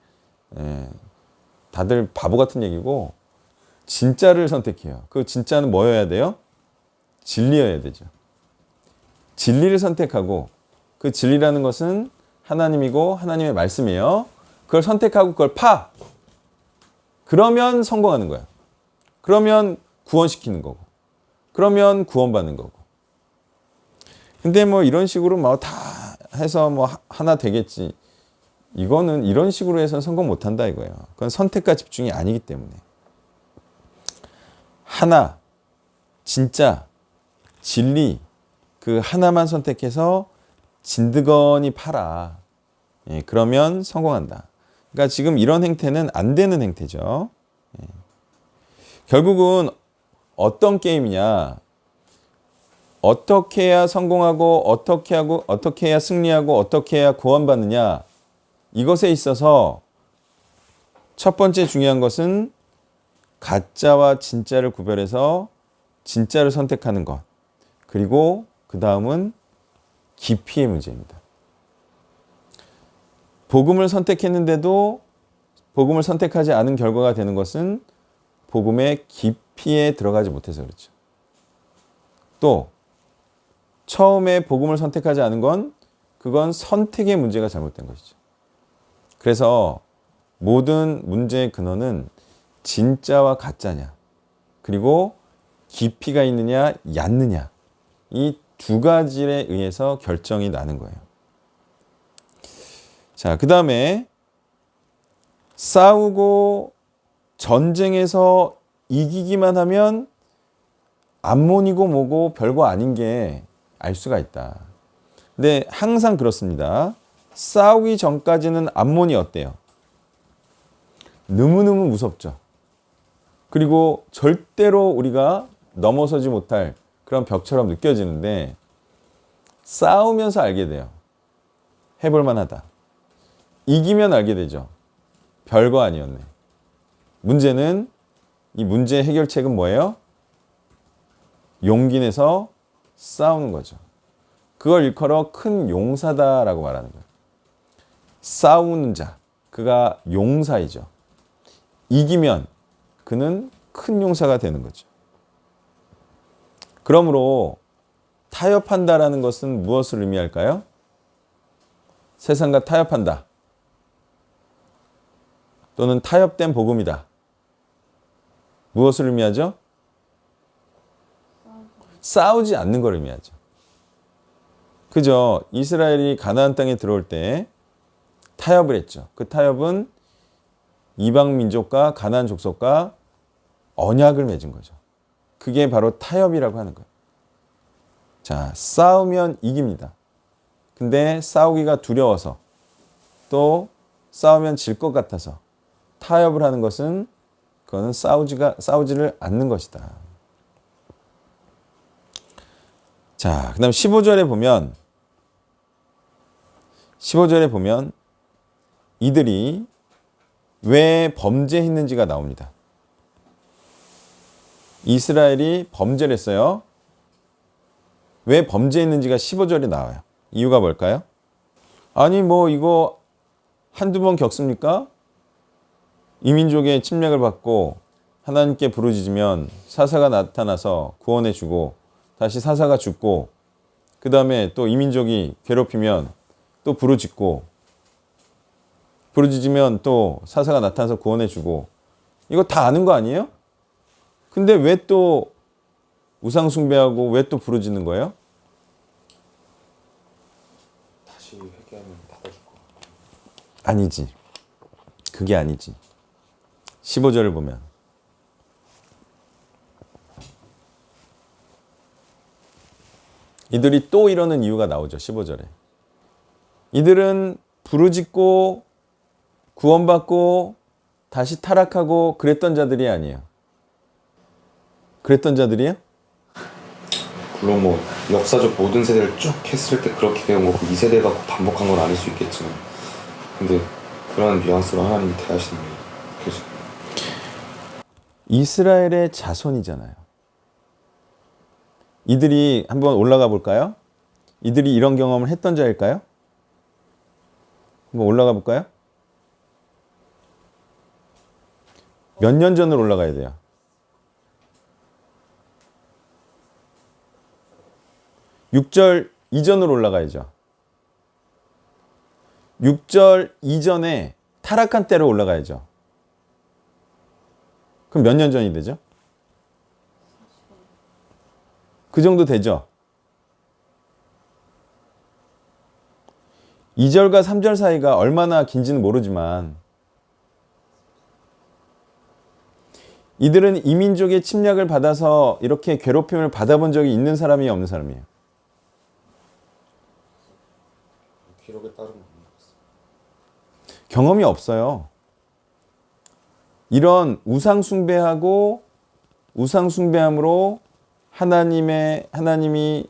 다들 바보 같은 얘기고, 진짜를 선택해요. 그 진짜는 뭐여야 돼요? 진리여야 되죠. 진리를 선택하고, 그 진리라는 것은 하나님이고 하나님의 말씀이에요. 그걸 선택하고 그걸 그러면 성공하는 거야. 그러면 구원시키는 거고. 그러면 구원받는 거고. 근데 뭐 이런 식으로 뭐 다 해서 뭐 하나 되겠지. 이거는 이런 식으로 해서는 성공 못한다 이거예요. 그건 선택과 집중이 아니기 때문에. 하나, 진짜, 진리, 그 하나만 선택해서 진드건이 팔아. 예, 그러면 성공한다. 그러니까 지금 이런 행태는 안 되는 행태죠. 예. 결국은 어떤 게임이냐? 어떻게 해야 성공하고 어떻게 해야 승리하고 어떻게 해야 구원받느냐? 이것에 있어서 첫 번째 중요한 것은 가짜와 진짜를 구별해서 진짜를 선택하는 것. 그리고 그 다음은 깊이의 문제입니다. 복음을 선택했는데도 복음을 선택하지 않은 결과가 되는 것은 복음의 깊이에 들어가지 못해서 그렇죠. 또 처음에 복음을 선택하지 않은 건 그건 선택의 문제가 잘못된 것이죠. 그래서 모든 문제의 근원은 진짜와 가짜냐, 그리고 깊이가 있느냐, 얕느냐, 이 두 가지에 의해서 결정이 나는 거예요. 자, 그 다음에 싸우고 전쟁에서 이기기만 하면 암몬이고 뭐고 별거 아닌 게 알 수가 있다. 근데 항상 그렇습니다. 싸우기 전까지는 암몬이 어때요? 너무너무 무섭죠. 그리고 절대로 우리가 넘어서지 못할 그런 벽처럼 느껴지는데 싸우면서 알게 돼요. 해볼 만하다. 이기면 알게 되죠. 별거 아니었네. 문제는 이 문제의 해결책은 뭐예요? 용기 내서 싸우는 거죠. 그걸 일컬어 큰 용사다라고 말하는 거예요. 싸우는 자, 그가 용사이죠. 이기면 그는 큰 용사가 되는 거죠. 그러므로 타협한다라는 것은 무엇을 의미할까요? 세상과 타협한다. 또는 타협된 복음이다. 무엇을 의미하죠? 싸우지 않는 걸 의미하죠. 그죠? 이스라엘이 가나안 땅에 들어올 때 타협을 했죠. 그 타협은 이방 민족과 가나안 족속과 언약을 맺은 거죠. 그게 바로 타협이라고 하는 거예요. 자, 싸우면 이깁니다. 근데 싸우기가 두려워서 또 싸우면 질 것 같아서 타협을 하는 것은 그거는 싸우지를 않는 것이다. 자, 그다음 15절에 보면 이들이 왜 범죄했는지가 나옵니다. 이스라엘이 범죄를 했어요. 왜 범죄했는지가 15절에 나와요. 이유가 뭘까요? 아니 뭐 이거 한두 번 겪습니까? 이민족의 침략을 받고 하나님께 부르짖으면 사사가 나타나서 구원해 주고 다시 사사가 죽고 그 다음에 또 이민족이 괴롭히면 또 부르짖으면 또 사사가 나타나서 구원해 주고 이거 다 아는 거 아니에요? 근데 왜 또 우상 숭배하고 왜 또 부르짖는 거예요? 다시 회개하면 받아줄 거. 아니지. 그게 아니지. 15절을 보면 이들이 또 이러는 이유가 나오죠. 15절에. 이들은 부르짖고 구원받고 다시 타락하고 그랬던 자들이 아니에요. 그랬던 자들이에요? 물론 뭐 역사적 모든 세대를 쭉 했을 때 그렇게 되는 거고 이 세대가 반복한 건 아닐 수 있겠지만 근데 그런 뉘앙스로 하나님이 대하시는 거예요. 그죠? 이스라엘의 자손이잖아요. 이들이 한번 올라가 볼까요? 이들이 이런 경험을 했던 자일까요? 한번 올라가 볼까요? 몇 년 전으로 올라가야 돼요. 6절 이전으로 올라가야죠. 6절 이전에 타락한 때로 올라가야죠. 그럼 몇 년 전이 되죠? 그 정도 되죠? 2절과 3절 사이가 얼마나 긴지는 모르지만 이들은 이민족의 침략을 받아서 이렇게 괴롭힘을 받아본 적이 있는 사람이 없는 사람이에요. 기록에 따르면 없는 경험이 없어요. 이런 우상 숭배함으로 하나님이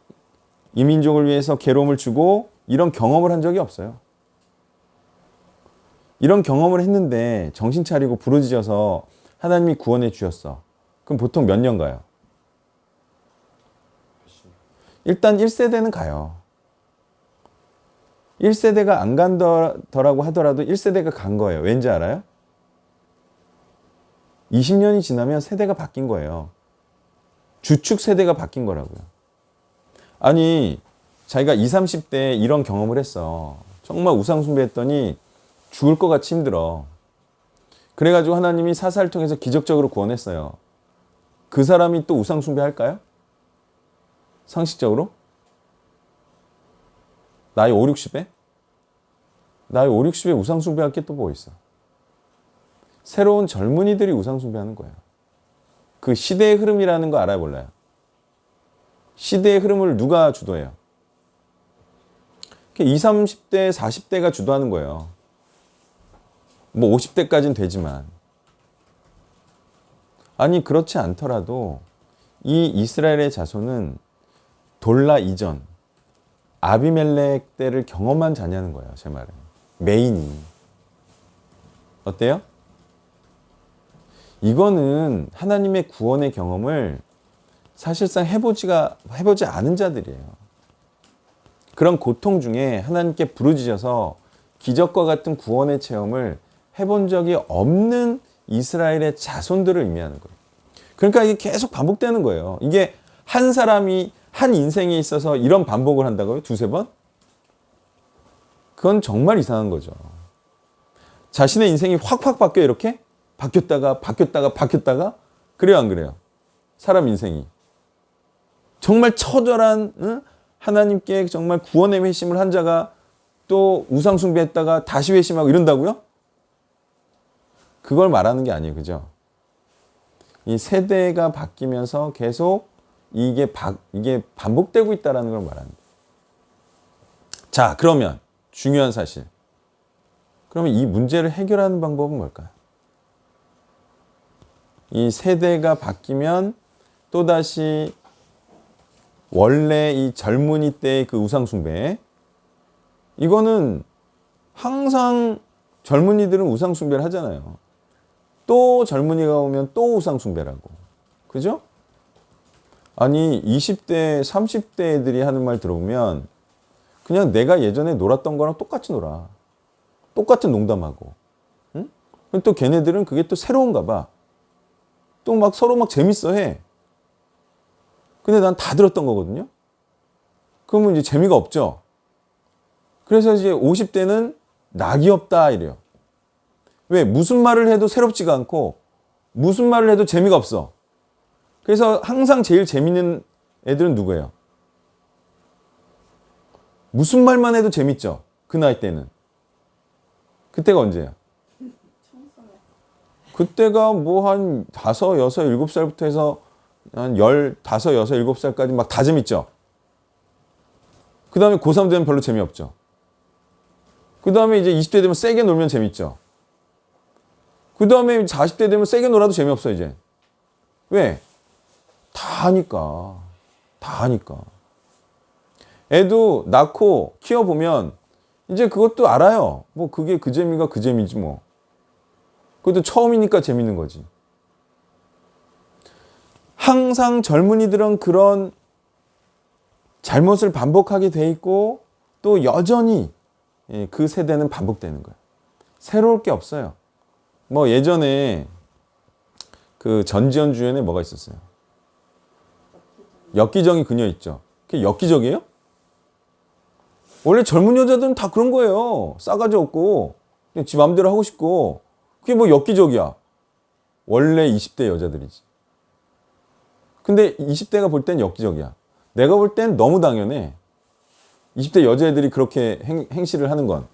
이민족을 위해서 괴로움을 주고 이런 경험을 한 적이 없어요. 이런 경험을 했는데 정신 차리고 부르짖어서 하나님이 구원해 주셨어. 그럼 보통 몇 년 가요? 일단 1세대는 가요. 1세대가 안 간다라고 하더라도 1세대가 간 거예요. 왠지 알아요? 20년이 지나면 세대가 바뀐 거예요. 주축 세대가 바뀐 거라고요. 아니 자기가 20, 30대에 이런 경험을 했어. 정말 우상 숭배했더니 죽을 것 같이 힘들어. 그래가지고 하나님이 사사를 통해서 기적적으로 구원했어요. 그 사람이 또 우상 숭배할까요? 상식적으로? 나이 5, 60에? 나이 5, 60에 우상 숭배할 게 또 뭐 있어? 새로운 젊은이들이 우상 숭배하는 거예요. 그 시대의 흐름이라는 거 알아요, 몰라요? 시대의 흐름을 누가 주도해요? 20, 30대, 40대가 주도하는 거예요. 뭐 50대까지는 되지만. 아니 그렇지 않더라도 이 이스라엘의 자손은 돌라 이전 아비멜렉 때를 경험한 자냐는 거예요. 제 말은. 메인이. 어때요? 이거는 하나님의 구원의 경험을 사실상 해보지 않은 자들이에요. 그런 고통 중에 하나님께 부르짖어서 기적과 같은 구원의 체험을 해본 적이 없는 이스라엘의 자손들을 의미하는 거예요. 그러니까 이게 계속 반복되는 거예요. 이게 한 사람이 한 인생에 있어서 이런 반복을 한다고요? 두세 번? 그건 정말 이상한 거죠. 자신의 인생이 확확 바뀌어요. 이렇게 바뀌었다가 그래요 안 그래요? 사람 인생이 정말 처절한 하나님께 정말 구원의 회심을 한 자가 또 우상 숭배했다가 다시 회심하고 이런다고요? 그걸 말하는 게 아니에요. 그죠? 이 세대가 바뀌면서 계속 이게 반복되고 있다는 걸 말하는 거예요. 자, 그러면 중요한 사실. 그러면 이 문제를 해결하는 방법은 뭘까요? 이 세대가 바뀌면 또다시 원래 이 젊은이 때의 그 우상숭배, 이거는 항상 젊은이들은 우상숭배를 하잖아요. 또 젊은이가 오면 또 우상숭배라고. 그죠? 아니 20대, 30대 애들이 하는 말 들어보면 그냥 내가 예전에 놀았던 거랑 똑같이 놀아. 똑같은 농담하고. 응? 또 걔네들은 그게 또 새로운가 봐. 또 막 서로 막 재밌어 해. 근데 난 다 들었던 거거든요. 그러면 이제 재미가 없죠. 그래서 이제 50대는 낙이 없다 이래요. 왜? 무슨 말을 해도 새롭지가 않고 무슨 말을 해도 재미가 없어. 그래서 항상 제일 재밌는 애들은 누구예요? 무슨 말만 해도 재밌죠. 그 나이 때는. 그때가 언제야? 그때가 뭐 한 5, 6, 7살부터 해서 한 15, 6, 7살까지 막 다 재밌죠. 그 다음에 고3 되면 별로 재미없죠. 그 다음에 이제 20대 되면 세게 놀면 재밌죠. 그 다음에 40대 되면 세게 놀아도 재미없어 이제. 왜? 다 하니까. 애도 낳고 키워보면 이제 그것도 알아요. 뭐 그게 그 재미가 그 재미지 뭐. 그것도 처음이니까 재밌는 거지. 항상 젊은이들은 그런 잘못을 반복하게 돼 있고 또 여전히 그 세대는 반복되는 거예요. 새로울 게 없어요. 뭐 예전에 그 전지현 주연에 뭐가 있었어요? 엽기적인 그녀 있죠. 그게 엽기적이에요? 원래 젊은 여자들은 다 그런 거예요. 싸가지 없고 그냥 지 마음대로 하고 싶고 그게 뭐 엽기적이야. 원래 20대 여자들이지. 근데 20대가 볼 땐 엽기적이야. 내가 볼 땐 너무 당연해. 20대 여자애들이 그렇게 행실을 하는 건.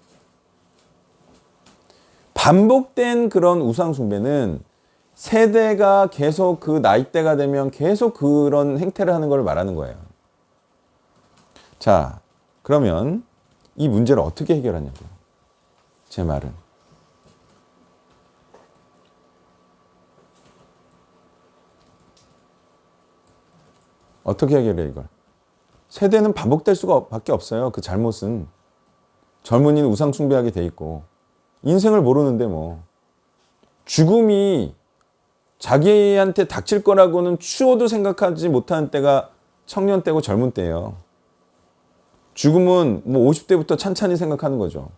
반복된 그런 우상숭배는 세대가 계속 그 나이대가 되면 계속 그런 행태를 하는 걸 말하는 거예요. 자, 그러면 이 문제를 어떻게 해결하냐고요. 제 말은. 어떻게 해결해 이걸? 세대는 반복될 수밖에 없어요. 그 잘못은. 젊은이는 우상 숭배하게 돼 있고 인생을 모르는데 뭐 죽음이 자기한테 닥칠 거라고는 추워도 생각하지 못하는 때가 청년 때고 젊은 때예요. 죽음은 뭐 50대부터 찬찬히 생각하는 거죠.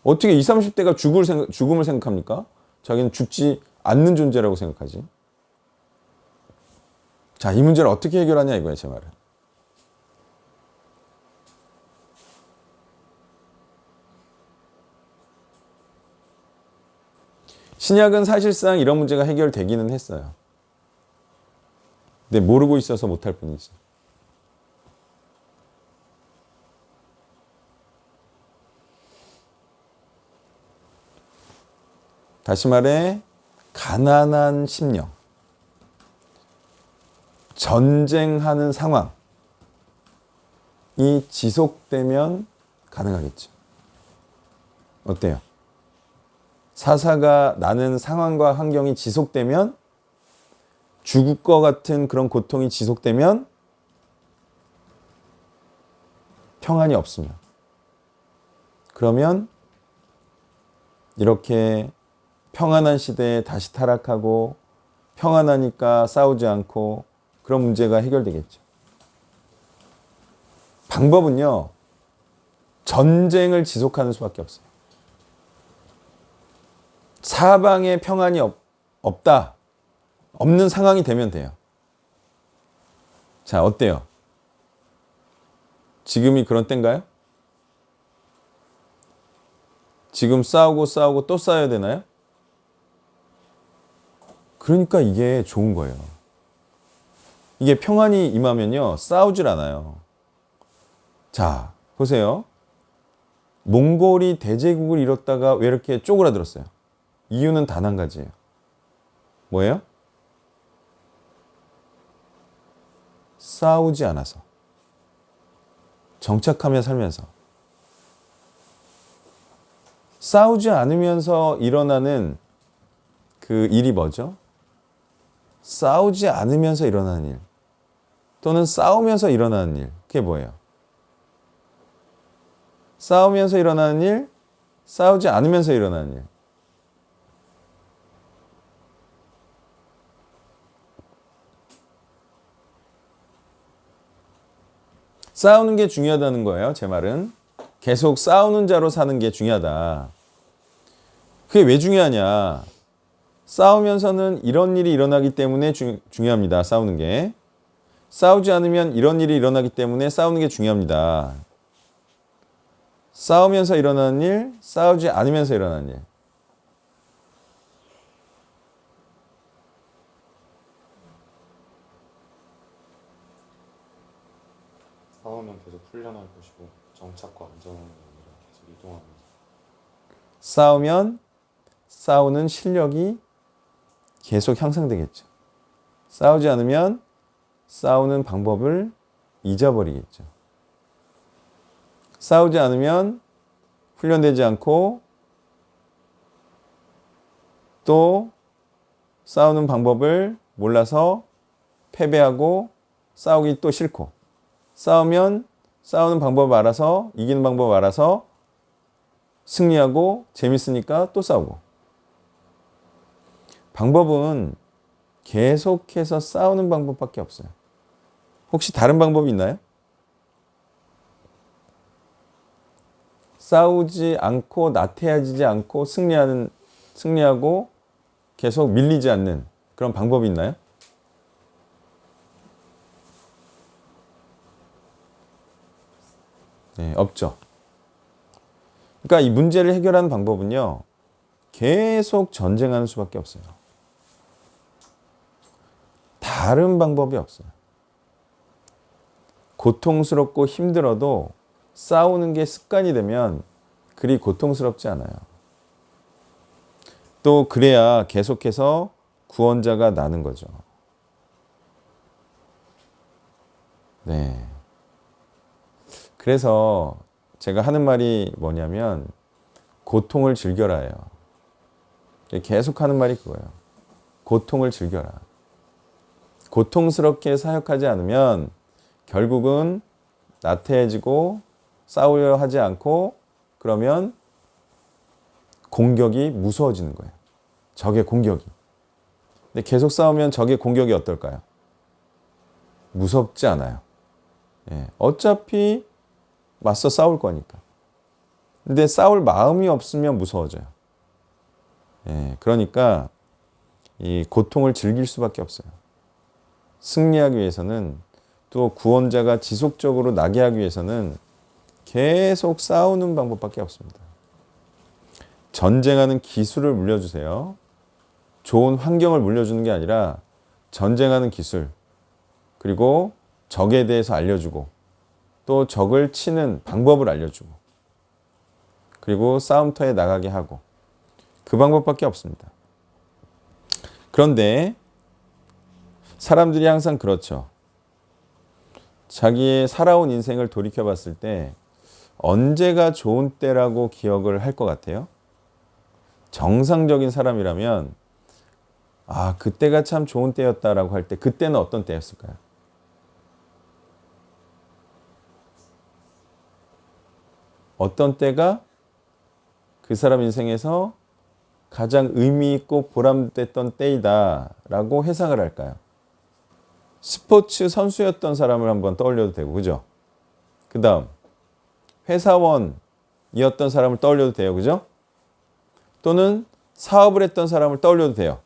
어떻게 20, 30대가 죽음을 생각합니까? 자기는 죽지 않는 존재라고 생각하지. 자, 이 문제를 어떻게 해결하냐 이거예요, 제 말은. 신약은 사실상 이런 문제가 해결되기는 했어요. 근데 모르고 있어서 못할 뿐이지. 다시 말해 가난한 심령, 전쟁하는 상황이 지속되면 가능하겠죠. 어때요? 사사가 나는 상황과 환경이 지속되면, 죽을 것 같은 그런 고통이 지속되면 평안이 없으면, 그러면 이렇게 평안한 시대에 다시 타락하고 평안하니까 싸우지 않고 그런 문제가 해결되겠죠. 방법은요, 전쟁을 지속하는 수밖에 없어요. 사방에 평안이 없다. 없는 상황이 되면 돼요. 자, 어때요? 지금이 그런 때인가요? 지금 싸우고 또 싸워야 되나요? 그러니까 이게 좋은 거예요. 이게 평안이 임하면요, 싸우질 않아요. 자, 보세요. 몽골이 대제국을 이뤘다가 왜 이렇게 쪼그라들었어요? 이유는 단 한 가지예요. 뭐예요? 싸우지 않아서. 정착하며 살면서. 싸우지 않으면서 일어나는 그 일이 뭐죠? 싸우지 않으면서 일어나는 일. 또는 싸우면서 일어나는 일. 그게 뭐예요? 싸우면서 일어나는 일, 싸우지 않으면서 일어나는 일. 싸우는 게 중요하다는 거예요. 제 말은. 계속 싸우는 자로 사는 게 중요하다. 그게 왜 중요하냐? 싸우면서는 이런 일이 일어나기 때문에 중요합니다. 싸우는 게. 싸우지 않으면 이런 일이 일어나기 때문에 싸우는 게 중요합니다. 싸우면서 일어나는 일, 싸우지 않으면서 일어나는 일. 싸우면 계속 훈련할 것이고 정착과 안전한 의미로 계속 이동합니다. 싸우면 싸우는 실력이 계속 향상되겠죠. 싸우지 않으면 싸우는 방법을 잊어버리겠죠. 싸우지 않으면 훈련되지 않고 또 싸우는 방법을 몰라서 패배하고 싸우기 또 싫고 싸우면 싸우는 방법을 알아서 이기는 방법을 알아서 승리하고 재밌으니까 또 싸우고 방법은 계속해서 싸우는 방법밖에 없어요. 혹시 다른 방법이 있나요? 싸우지 않고 나태해지지 않고 승리하고 계속 밀리지 않는 그런 방법이 있나요? 네, 없죠. 그러니까 이 문제를 해결하는 방법은요. 계속 전쟁하는 수밖에 없어요. 다른 방법이 없어요. 고통스럽고 힘들어도 싸우는 게 습관이 되면 그리 고통스럽지 않아요. 또 그래야 계속해서 구원자가 나는 거죠. 네. 그래서 제가 하는 말이 뭐냐면 고통을 즐겨라예요. 계속 하는 말이 그거예요. 고통을 즐겨라. 고통스럽게 사역하지 않으면 결국은 나태해지고 싸우려 하지 않고 그러면 공격이 무서워지는 거예요. 적의 공격이. 근데 계속 싸우면 적의 공격이 어떨까요? 무섭지 않아요. 예, 어차피 맞서 싸울 거니까. 근데 싸울 마음이 없으면 무서워져요. 예, 그러니까 이 고통을 즐길 수밖에 없어요. 승리하기 위해서는 또 구원자가 지속적으로 나게 하기 위해서는 계속 싸우는 방법밖에 없습니다. 전쟁하는 기술을 물려주세요. 좋은 환경을 물려주는 게 아니라 전쟁하는 기술, 그리고 적에 대해서 알려주고 또 적을 치는 방법을 알려주고 그리고 싸움터에 나가게 하고 그 방법밖에 없습니다. 그런데 사람들이 항상 그렇죠. 자기의 살아온 인생을 돌이켜 봤을 때 언제가 좋은 때라고 기억을 할 것 같아요? 정상적인 사람이라면 아, 그때가 참 좋은 때였다라고 할 때 그때는 어떤 때였을까요? 어떤 때가 그 사람 인생에서 가장 의미 있고 보람됐던 때이다라고 해석을 할까요? 스포츠 선수였던 사람을 한번 떠올려도 되고, 그죠? 그 다음 회사원이었던 사람을 떠올려도 돼요, 그죠? 또는 사업을 했던 사람을 떠올려도 돼요,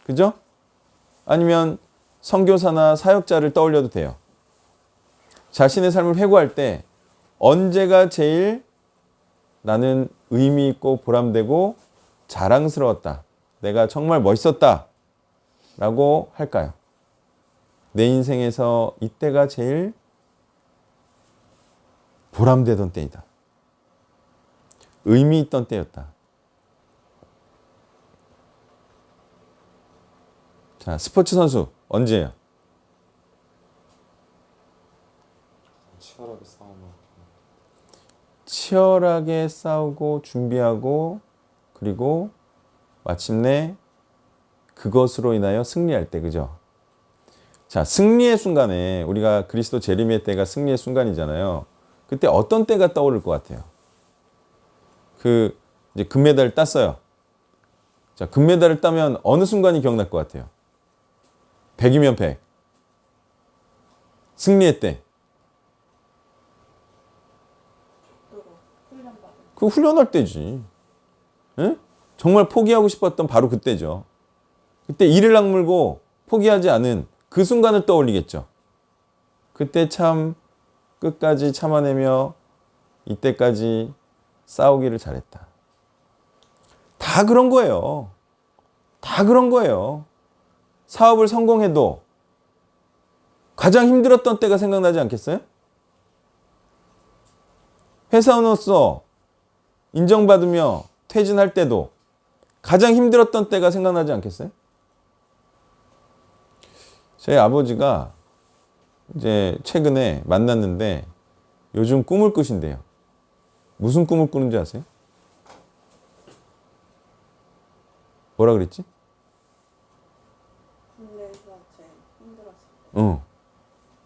그죠? 아니면 선교사나 사역자를 떠올려도 돼요. 자신의 삶을 회고할 때 언제가 제일 나는 의미 있고 보람되고 자랑스러웠다. 내가 정말 멋있었다. 라고 할까요? 내 인생에서 이때가 제일 보람되던 때이다. 의미 있던 때였다. 자, 스포츠 선수 언제예요? 치열하게 싸우면 치열하게 싸우고 준비하고 그리고 마침내 그것으로 인하여 승리할 때, 그죠? 자, 승리의 순간에 우리가 그리스도 재림의 때가 승리의 순간이잖아요. 그때 어떤 때가 떠오를 것 같아요? 이제 금메달을 땄어요. 자, 금메달을 따면 어느 순간이 기억날 것 같아요? 100이면 100. 승리의 때. 그 훈련할 때지. 에? 정말 포기하고 싶었던 바로 그때죠. 그때 이를 악물고 포기하지 않은 그 순간을 떠올리겠죠. 그때 참 끝까지 참아내며 이때까지 싸우기를 잘했다. 다 그런 거예요. 다 그런 거예요. 사업을 성공해도 가장 힘들었던 때가 생각나지 않겠어요? 회사원으로서 인정받으며 퇴진할 때도 가장 힘들었던 때가 생각나지 않겠어요? 저희 아버지가 이제 최근에 만났는데 요즘 꿈을 꾸신대요. 무슨 꿈을 꾸는지 아세요? 뭐라 그랬지? 국내에서 제일 힘들었을 때. 어.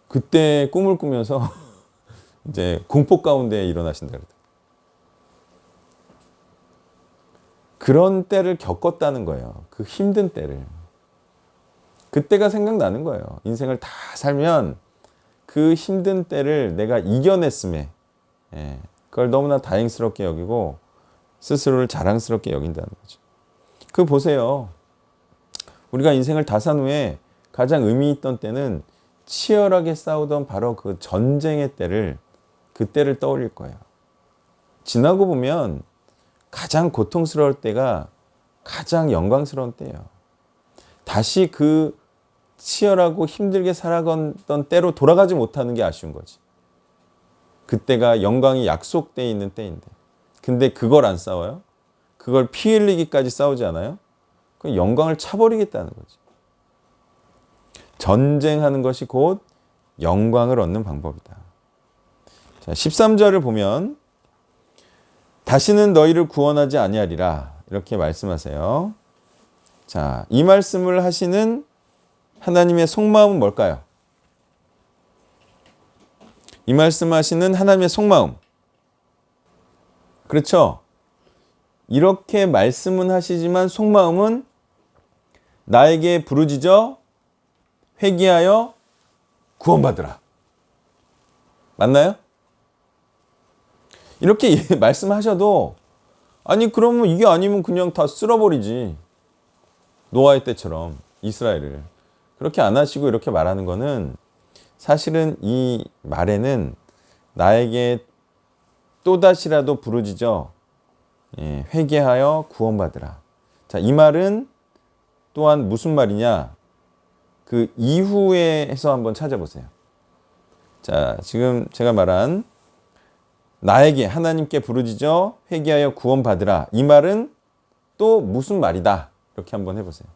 그때 꿈을 꾸면서 이제 공포 가운데 일어나신다 그러더라고요. 그런 때를 겪었다는 거예요. 그 힘든 때를. 그때가 생각나는 거예요. 인생을 다 살면 그 힘든 때를 내가 이겨냈음에 그걸 너무나 다행스럽게 여기고 스스로를 자랑스럽게 여긴다는 거죠. 그 보세요. 우리가 인생을 다 산 후에 가장 의미 있던 때는 치열하게 싸우던 바로 그 전쟁의 때를 그때를 떠올릴 거예요. 지나고 보면 가장 고통스러울 때가 가장 영광스러운 때예요. 다시 그 치열하고 힘들게 살아갔던 때로 돌아가지 못하는 게 아쉬운 거지. 그때가 영광이 약속되어 있는 때인데. 근데 그걸 안 싸워요? 그걸 피 흘리기까지 싸우지 않아요? 그 영광을 차버리겠다는 거지. 전쟁하는 것이 곧 영광을 얻는 방법이다. 자, 13절을 보면 다시는 너희를 구원하지 아니하리라 이렇게 말씀하세요. 자, 이 말씀을 하시는 하나님의 속마음은 뭘까요? 이 말씀하시는 하나님의 속마음. 그렇죠? 이렇게 말씀은 하시지만 속마음은 나에게 부르짖어 회개하여 구원받으라. 맞나요? 이렇게 말씀하셔도 아니 그러면 이게 아니면 그냥 다 쓸어버리지. 노아의 때처럼 이스라엘을. 그렇게 안 하시고 이렇게 말하는 거는 사실은 이 말에는 나에게 또다시라도 부르짖어 회개하여 구원받으라. 자, 이 말은 또한 무슨 말이냐? 그 이후에 해서 한번 찾아보세요. 자, 지금 제가 말한 나에게 하나님께 부르짖어 회개하여 구원받으라. 이 말은 또 무슨 말이다. 이렇게 한번 해보세요.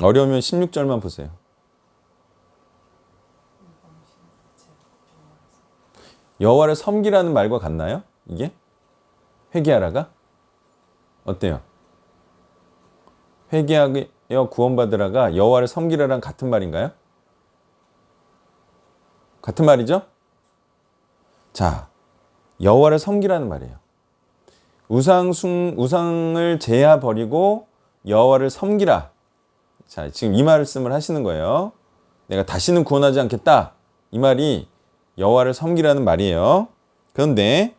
어려우면 16절만 보세요. 여호와를 섬기라는 말과 같나요? 이게? 회개하라가? 어때요? 회개하여 구원받으라가 여호와를 섬기라랑 같은 말인가요? 같은 말이죠? 자, 여호와를 섬기라는 말이에요. 우상을 제하 버리고 여호와를 섬기라. 자, 지금 이 말씀을 하시는 거예요. 내가 다시는 구원하지 않겠다. 이 말이 여호와를 섬기라는 말이에요. 그런데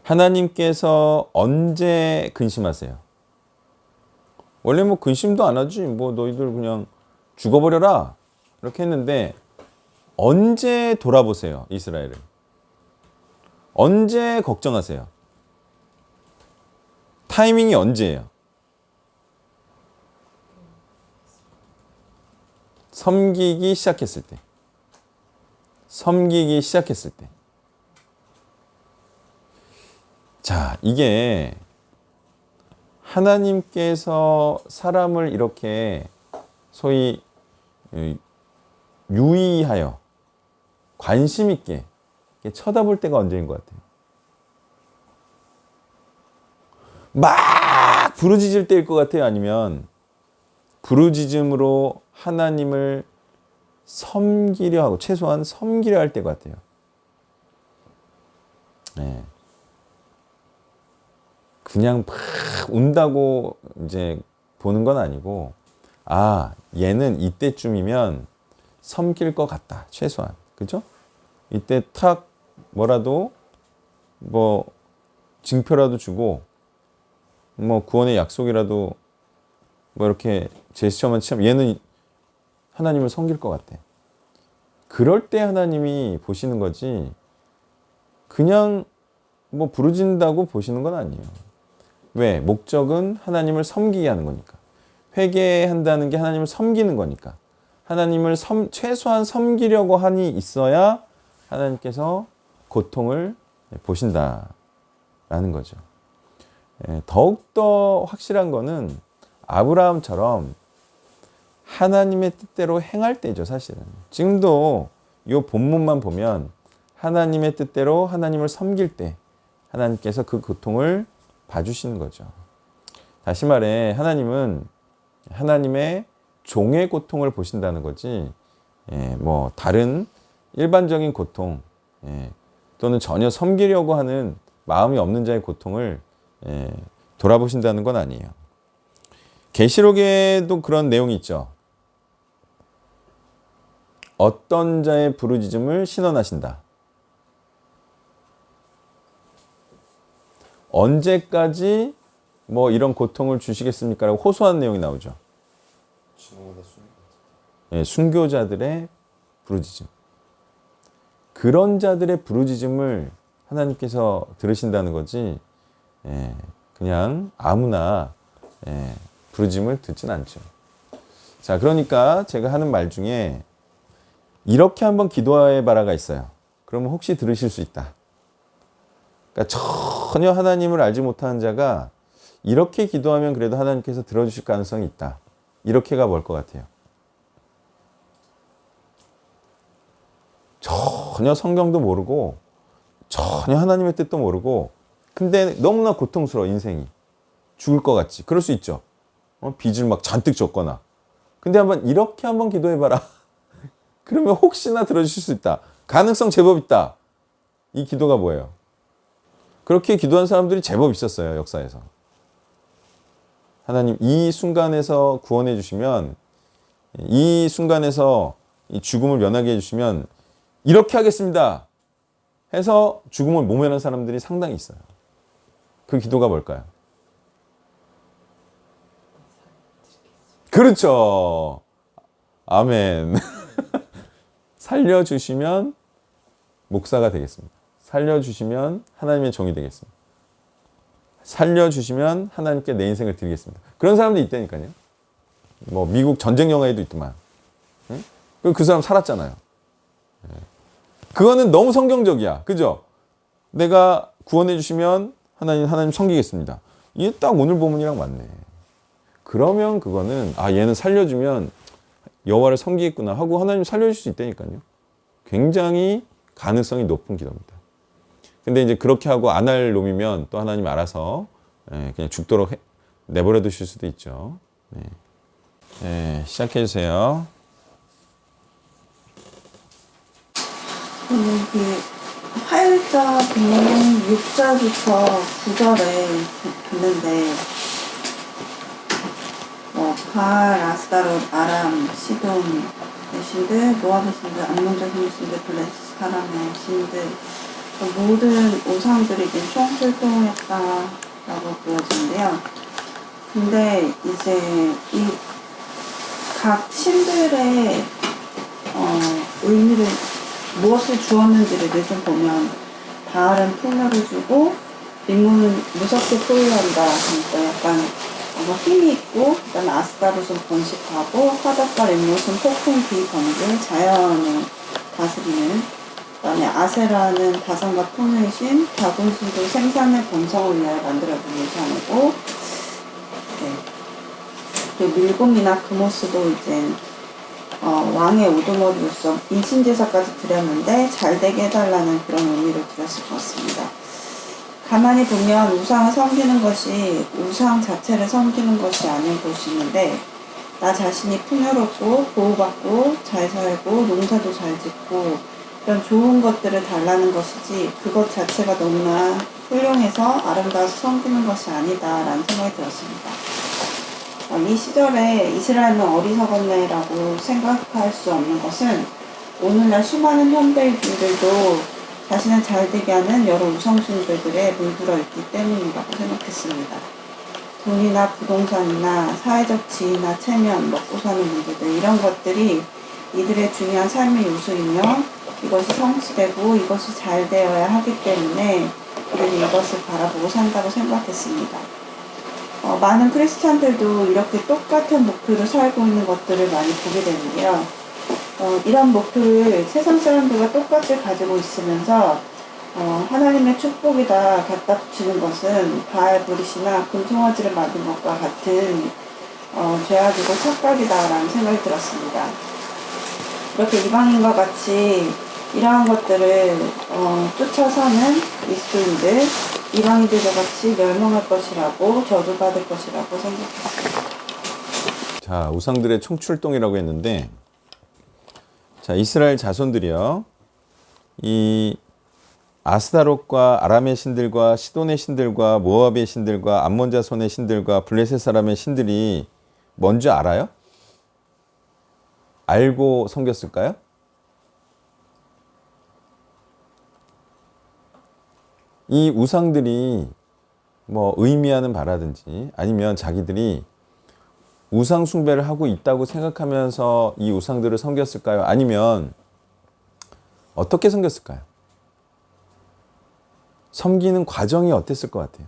하나님께서 언제 근심하세요? 원래 뭐 근심도 안 하지. 뭐 너희들 그냥 죽어버려라. 이렇게 했는데 언제 돌아보세요, 이스라엘을? 언제 걱정하세요? 타이밍이 언제예요? 섬기기 시작했을 때. 섬기기 시작했을 때. 자, 이게 하나님께서 사람을 이렇게 소위 유의하여 관심 있게 쳐다볼 때가 언제인 것 같아요? 막 부르짖을 때일 것 같아요? 아니면 부르짖음으로 하나님을 섬기려 하고 최소한 섬기려 할 때 같아요? 네. 그냥 막 운다고 이제 보는 건 아니고, 아, 얘는 이때쯤이면 섬길 것 같다. 최소한. 그죠? 이때 탁 뭐라도 뭐 징표라도 주고 뭐 구원의 약속이라도 뭐 이렇게 제스처만 치면 얘는 하나님을 섬길 것 같아. 그럴 때 하나님이 보시는 거지 그냥 뭐 부르짖는다고 보시는 건 아니에요. 왜? 목적은 하나님을 섬기게 하는 거니까. 회개한다는 게 하나님을 섬기는 거니까. 하나님을 최소한 섬기려고 하니 있어야 하나님께서 고통을 보신다라는 거죠. 더욱더 확실한 거는 아브라함처럼 하나님의 뜻대로 행할 때죠, 사실은. 지금도 이 본문만 보면 하나님의 뜻대로 하나님을 섬길 때 하나님께서 그 고통을 봐주시는 거죠. 다시 말해 하나님은 하나님의 종의 고통을 보신다는 거지, 뭐 다른 일반적인 고통, 또는 전혀 섬기려고 하는 마음이 없는 자의 고통을 돌아보신다는 건 아니에요. 계시록에도 그런 내용이 있죠. 어떤 자의 부르짖음을 신원하신다. 언제까지 뭐 이런 고통을 주시겠습니까? 라고 호소하는 내용이 나오죠. 순교자들의 부르짖음. 그런 자들의 부르짖음을 하나님께서 들으신다는 거지, 그냥 아무나 부르짖음을 듣진 않죠. 자, 그러니까 제가 하는 말 중에 이렇게 한번 기도해 봐라가 있어요. 그러면 혹시 들으실 수 있다. 그러니까 전혀 하나님을 알지 못하는 자가 이렇게 기도하면 그래도 하나님께서 들어주실 가능성이 있다. 이렇게가 뭘 것 같아요? 전혀 성경도 모르고 전혀 하나님의 뜻도 모르고 근데 너무나 고통스러워 인생이. 죽을 것 같지. 그럴 수 있죠. 빚을 막 잔뜩 졌거나. 근데 이렇게 한번 기도해봐라. 그러면 혹시나 들어주실 수 있다. 가능성 제법 있다. 이 기도가 뭐예요? 그렇게 기도한 사람들이 제법 있었어요. 역사에서. 하나님 이 순간에서 구원해 주시면, 이 순간에서 이 죽음을 면하게 해주시면 이렇게 하겠습니다 해서 죽음을 모면한 사람들이 상당히 있어요. 그 기도가 뭘까요? 그렇죠. 아멘. 살려주시면 목사가 되겠습니다. 살려주시면 하나님의 종이 되겠습니다. 살려주시면 하나님께 내 인생을 드리겠습니다. 그런 사람도 있다니까요. 뭐 미국 전쟁 영화에도 있더만. 응? 그 사람 살았잖아요. 그거는 너무 성경적이야. 그죠? 내가 구원해 주시면 하나님 섬기겠습니다. 이게 딱 오늘 본문이랑 맞네. 그러면 그거는 얘는 살려주면 여호와를 섬기겠구나 하고 하나님 살려줄 수 있다니까요. 굉장히 가능성이 높은 기도입니다. 근데 이제 그렇게 하고 안 할 놈이면 또 하나님 알아서 그냥 죽도록 내버려 두실 수도 있죠. 시작해 주세요. 그 화요일자 본문 6절부터 9절에 듣는데 바알, 아스타롯, 아람, 시돈 신들, 모압의 신들, 암몬적인 신들, 블레스 사람의 신들 모든 오상들에게 총출동했다라고 보여지는데요. 근데 이제 이 각 신들의 의미를 무엇을 주었는지를 좀 보면 바알은 풍요를 주고 림몬은 무섭게 포효한다. 그러니까 약간 뭔가 힘이 있고, 그다음에 아스타롯은 번식하고, 화덕과 림몬은 폭풍 비 번개 자연을 다스리는, 그다음에 아세라는 다산과 풍요의 신, 다곤신도 생산의 번성을 위하여 만들어진 예산이고, 네. 그리고 밀곰이나 금오스도 이제 왕의 우두머리로서 인신제사까지 드렸는데 잘 되게 해달라는 그런 의미로 드렸을 것 같습니다. 가만히 보면 우상을 섬기는 것이 우상 자체를 섬기는 것이 아닌 곳이 있는데, 나 자신이 풍요롭고 보호받고 잘 살고 농사도 잘 짓고 그런 좋은 것들을 달라는 것이지 그것 자체가 너무나 훌륭해서 아름다워서 섬기는 것이 아니다라는 생각이 들었습니다. 이 시절에 이스라엘은 어리석었네라고 생각할 수 없는 것은 오늘날 수많은 현대인들도 자신을 잘되게 하는 여러 우상숭배들에 물들어 있기 때문이라고 생각했습니다. 돈이나 부동산이나 사회적 지위나 체면, 먹고 사는 문제들, 이런 것들이 이들의 중요한 삶의 요소이며 이것이 성취되고 이것이 잘 되어야 하기 때문에 이들이 이것을 바라보고 산다고 생각했습니다. 많은 크리스찬들도 이렇게 똑같은 목표로 살고 있는 것들을 많이 보게 되는데요. 이런 목표를 세상 사람들과 똑같이 가지고 있으면서 하나님의 축복이다 갖다 붙이는 것은 바알브릿이나 금송아지를 만든 것과 같은 죄악이고 착각이다라는 생각이 들었습니다. 이렇게 이방인과 같이 이러한 것들을 쫓아 사는 그리스도인들, 이방인들과 같이 멸망할 것이라고 저주받을 것이라고 생각했습니다. 자, 우상들의 총출동이라고 했는데, 자, 이스라엘 자손들이요, 이 아스타롯과 아람의 신들과 시돈의 신들과 모압의 신들과 암몬 자손의 신들과 블레셋 사람의 신들이 뭔지 알아요? 알고 섬겼을까요? 이 우상들이 뭐 의미하는 바라든지 아니면 자기들이 우상 숭배를 하고 있다고 생각하면서 이 우상들을 섬겼을까요? 아니면 어떻게 섬겼을까요? 섬기는 과정이 어땠을 것 같아요?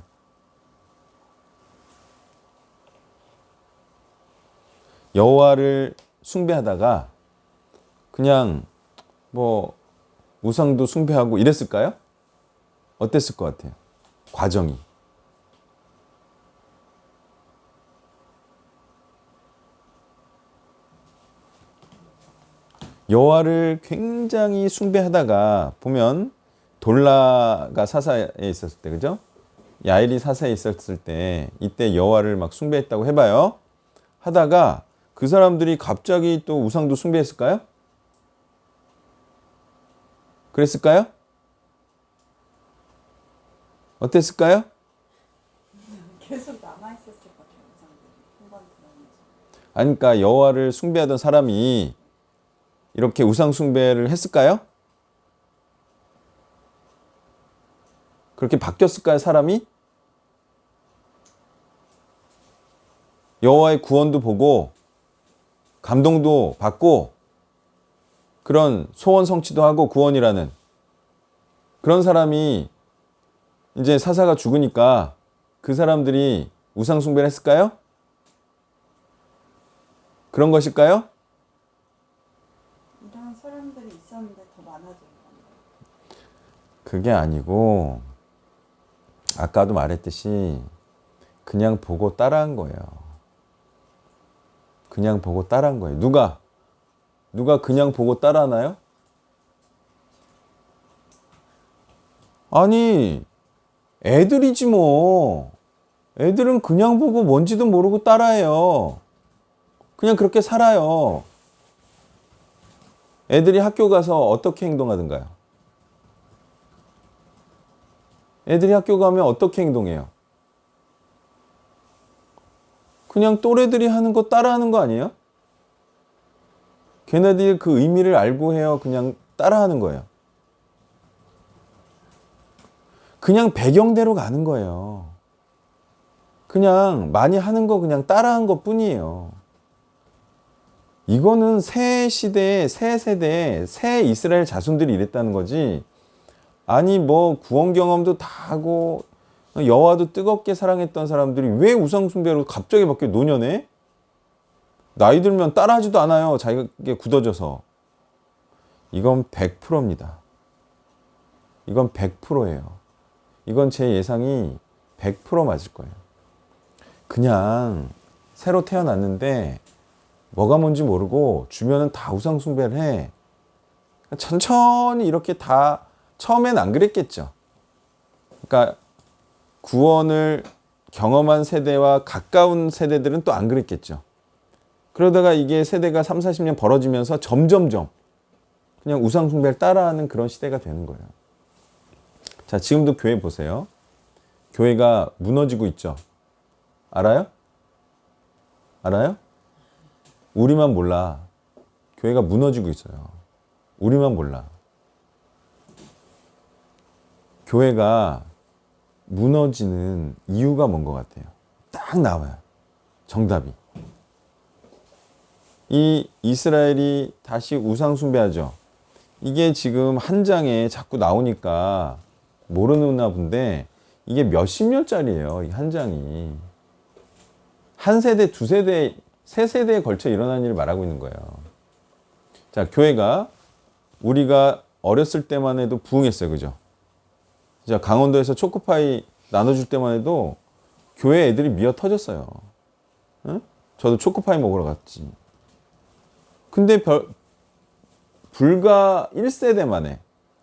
여호와를 숭배하다가 그냥 뭐 우상도 숭배하고 이랬을까요? 어땠을 것 같아요? 과정이. 여호와를 굉장히 숭배하다가 보면 돌라가 사사에 있었을 때, 그죠? 야일이 사사에 있었을 때 이때 여호와를 막 숭배했다고 해봐요. 하다가 그 사람들이 갑자기 또 우상도 숭배했을까요? 그랬을까요? 어땠을까요? 계속 남아있었을 것 같아요. 우상들이 한번 들어오면서. 아니, 그러니까 여호와를 숭배하던 사람이 이렇게 우상 숭배를 했을까요? 그렇게 바뀌었을까요, 사람이? 여호와의 구원도 보고 감동도 받고 그런 소원 성취도 하고 구원이라는 그런 사람이 이제 사사가 죽으니까 그 사람들이 우상 숭배를 했을까요? 그런 것일까요? 이런 사람들이 있었는데 더 많아진 건가요? 그게 아니고 아까도 말했듯이 그냥 보고 따라한 거예요. 그냥 보고 따라한 거예요. 누가 그냥 보고 따라하나요? 아니, 애들이지 뭐. 애들은 그냥 보고 뭔지도 모르고 따라해요. 그냥 그렇게 살아요. 애들이 학교 가서 어떻게 행동하던가요? 애들이 학교 가면 어떻게 행동해요? 그냥 또래들이 하는 거 따라하는 거 아니에요? 걔네들이 그 의미를 알고 해요. 그냥 따라하는 거예요. 그냥 배경대로 가는 거예요. 그냥 많이 하는 거 그냥 따라한 것 뿐이에요. 이거는 새 시대에 새 세대에 새 이스라엘 자손들이 이랬다는 거지 아니 뭐 구원 경험도 다 하고 여호와도 뜨겁게 사랑했던 사람들이 왜 우상 숭배로 갑자기 바뀌어 노년에? 나이 들면 따라하지도 않아요. 자기가 굳어져서. 이건 100%입니다. 이건 100%예요. 이건 제 예상이 100% 맞을 거예요. 그냥 새로 태어났는데 뭐가 뭔지 모르고 주변은 다 우상 숭배를 해. 천천히 이렇게 다 처음엔 안 그랬겠죠. 그러니까 구원을 경험한 세대와 가까운 세대들은 또 안 그랬겠죠. 그러다가 이게 세대가 3, 40년 벌어지면서 점점점 그냥 우상 숭배를 따라하는 그런 시대가 되는 거예요. 자, 지금도 교회 보세요. 교회가 무너지고 있죠. 알아요? 알아요? 우리만 몰라. 교회가 무너지고 있어요. 우리만 몰라. 교회가 무너지는 이유가 뭔 것 같아요? 딱 나와요. 정답이. 이 이스라엘이 다시 우상 숭배하죠. 이게 지금 한 장에 자꾸 나오니까 모르나 본데 이게 몇십 년짜리예요. 이 한 장이. 한 세대, 두 세대, 세 세대에 걸쳐 일어난 일을 말하고 있는 거예요. 자, 교회가 우리가 어렸을 때만 해도 부흥했어요. 그죠? 자, 강원도에서 초코파이 나눠줄 때만 해도 교회 애들이 미어 터졌어요. 응? 저도 초코파이 먹으러 갔지. 근데 불과 1세대 만에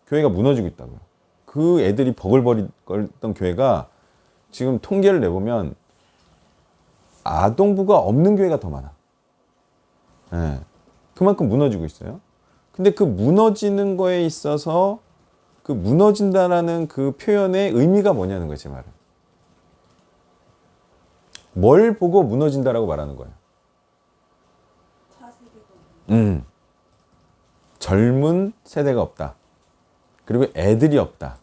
교회가 무너지고 있다고요. 그 애들이 버글버리던 교회가 지금 통계를 내보면 아동부가 없는 교회가 더 많아. 네. 그만큼 무너지고 있어요. 근데 그 무너지는 거에 있어서 그 무너진다라는 그 표현의 의미가 뭐냐는 거예요, 제 말은. 뭘 보고 무너진다라고 말하는 거예요? 젊은 세대가 없다. 그리고 애들이 없다.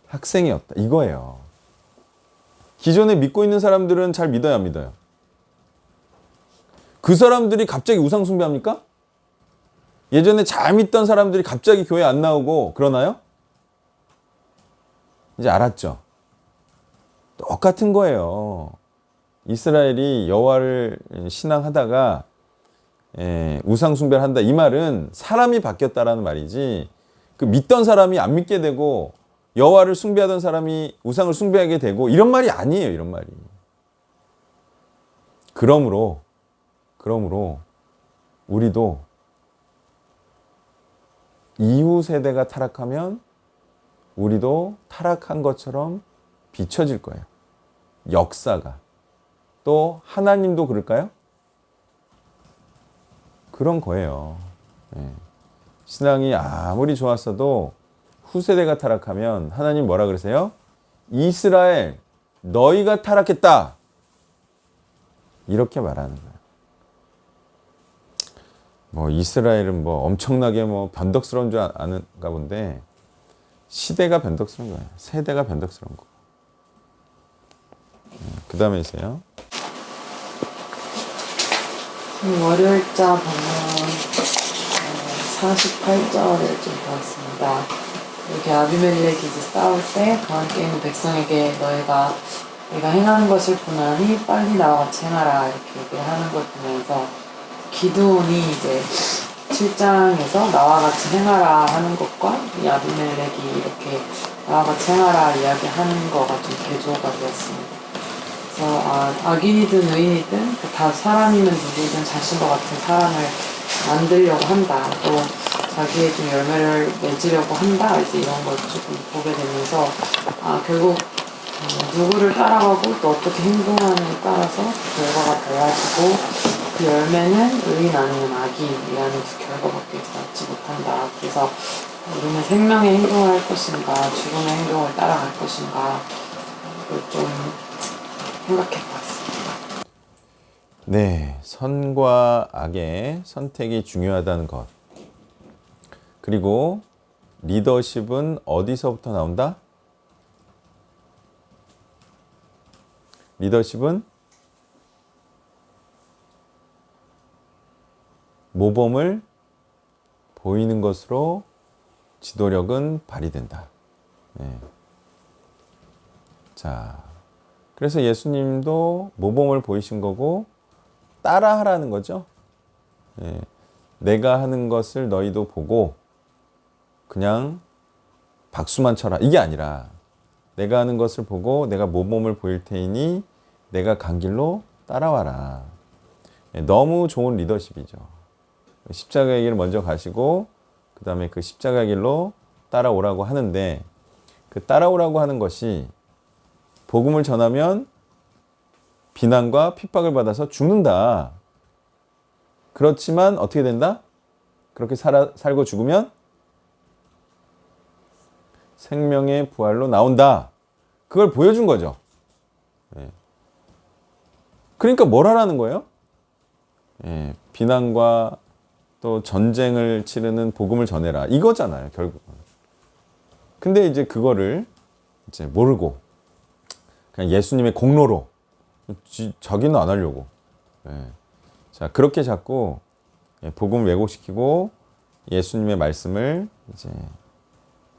학생이 없다. 이거예요. 기존에 믿고 있는 사람들은 잘 믿어요, 안 믿어요? 그 사람들이 갑자기 우상 숭배합니까? 예전에 잘 믿던 사람들이 갑자기 교회 안 나오고 그러나요? 이제 알았죠? 똑같은 거예요. 이스라엘이 여호와를 신앙하다가 우상 숭배를 한다. 이 말은 사람이 바뀌었다라는 말이지 그 믿던 사람이 안 믿게 되고 여호와를 숭배하던 사람이 우상을 숭배하게 되고 이런 말이 아니에요. 이런 말이. 그러므로 우리도 이후 세대가 타락하면 우리도 타락한 것처럼 비춰질 거예요. 역사가. 또 하나님도 그럴까요? 그런 거예요. 네. 신앙이 아무리 좋았어도 후세대가 타락하면 하나님 뭐라 그러세요? 이스라엘 너희가 타락했다. 이렇게 말하는 거예요. 뭐 이스라엘은 뭐 엄청나게 뭐 변덕스러운 줄 아는가 본데 시대가 변덕스러운 거예요. 세대가 변덕스러운 거. 그 다음에 있어요. 월요일자 보면 48절을 좀 보았습니다. 여기 아비멜렉이 이제 싸울 때 그와 함께 있는 백성에게 너희가 행하는 것을 보나니 빨리 나와 같이 행하라 이렇게 얘기를 하는 걸 보면서 기드온이 이제 7장에서 나와 같이 행하라 하는 것과 이 아비멜렉이 이렇게 나와 같이 행하라 이야기하는 거가 좀 대조가 되었습니다. 그래서 악인이든 의인이든 다 사람이면 누구든 자신과 같은 사람을 만들려고 한다. 또 자기의 좀 열매를 맺으려고 한다. 이제 이런 걸 조금 보게 되면서 결국 누구를 따라가고 또 어떻게 행동하느냐에 따라서 그 결과가 달라지고 그 열매는 의인 아니면 악인이라는 두 결과밖에 낳지 못한다. 그래서 우리는 생명의 행동을 할 것인가 죽음의 행동을 따라갈 것인가 이걸 좀 생각해봤습니다. 네, 선과 악의 선택이 중요하다는 것. 그리고 리더십은 어디서부터 나온다? 리더십은 모범을 보이는 것으로 지도력은 발휘된다. 예. 자, 그래서 예수님도 모범을 보이신 거고 따라하라는 거죠. 예. 내가 하는 것을 너희도 보고 그냥 박수만 쳐라. 이게 아니라 내가 하는 것을 보고 내가 모범을 보일 테이니 내가 간 길로 따라와라. 예. 너무 좋은 리더십이죠. 십자가의 길을 먼저 가시고 그 다음에 그 십자가의 길로 따라오라고 하는데 그 따라오라고 하는 것이 복음을 전하면 비난과 핍박을 받아서 죽는다. 그렇지만 어떻게 된다? 그렇게 살고 죽으면 생명의 부활로 나온다. 그걸 보여준 거죠. 예. 그러니까 뭘 하라는 거예요? 예. 비난과 또 전쟁을 치르는 복음을 전해라. 이거잖아요, 결국은. 근데 이제 그거를 이제 모르고 그냥 예수님의 공로로 자기는 안 하려고. 예. 자, 그렇게 자꾸 복음을 왜곡시키고 예수님의 말씀을 이제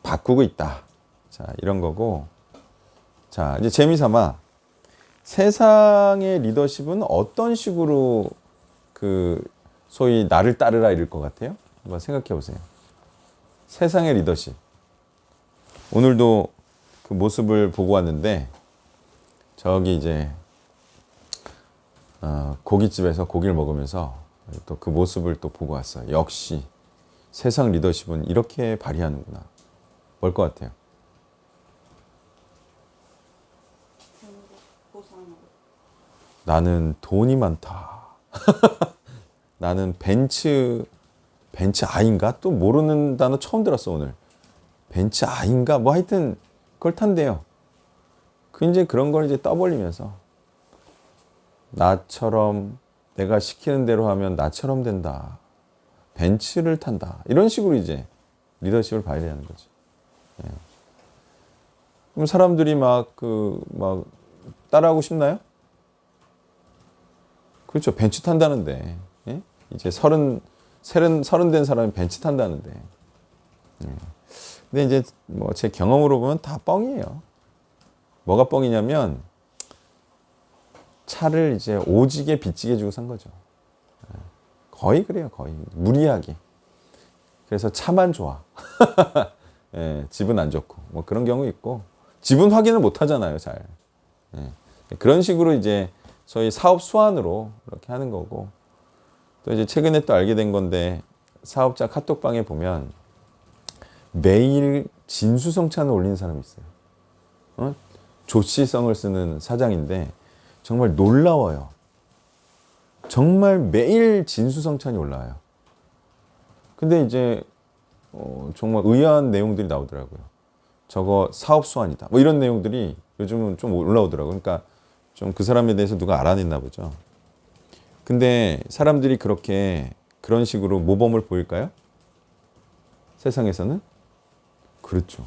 바꾸고 있다. 자, 이런 거고. 자, 이제 재미삼아 세상의 리더십은 어떤 식으로 그 소위 나를 따르라 이럴 것 같아요? 한번 생각해 보세요. 세상의 리더십. 오늘도 그 모습을 보고 왔는데 저기 이제 고깃집에서 고기를 먹으면서 또 그 모습을 또 보고 왔어요. 역시 세상 리더십은 이렇게 발휘하는구나. 뭘 것 같아요? 나는 돈이 많다. 나는 벤츠 아인가? 또 모르는 단어 처음 들었어 오늘. 벤츠 아인가? 뭐 하여튼 그걸 탄대요. 그 이제 그런 걸 이제 떠벌리면서 나처럼 내가 시키는 대로 하면 나처럼 된다. 벤츠를 탄다. 이런 식으로 이제 리더십을 발휘하는 거죠. 예. 그럼 사람들이 막 따라하고 싶나요? 그렇죠. 벤츠 탄다는데. 예? 이제 서른 된 사람이 벤츠 탄다는데. 예. 근데 이제 뭐 제 경험으로 보면 다 뻥이에요. 뭐가 뻥이냐면 차를 이제 오지게 빚지게 주고 산 거죠. 예. 거의 그래요. 거의 무리하게. 그래서 차만 좋아. 예, 집은 안 좋고 뭐 그런 경우 있고 집은 확인을 못 하잖아요. 잘. 예. 그런 식으로 이제 소위 사업 수완으로 이렇게 하는 거고 또 이제 최근에 또 알게 된 건데 사업자 카톡방에 보면 매일 진수성찬을 올리는 사람이 있어요. 조치성을 쓰는 사장인데 정말 놀라워요. 정말 매일 진수성찬이 올라와요. 근데 이제 정말 의아한 내용들이 나오더라고요. 저거 사업 수완이다. 뭐 이런 내용들이 요즘은 좀 올라오더라고요. 그러니까 좀 그 사람에 대해서 누가 알아냈나 보죠. 근데 사람들이 그런 식으로 모범을 보일까요? 세상에서는? 그렇죠.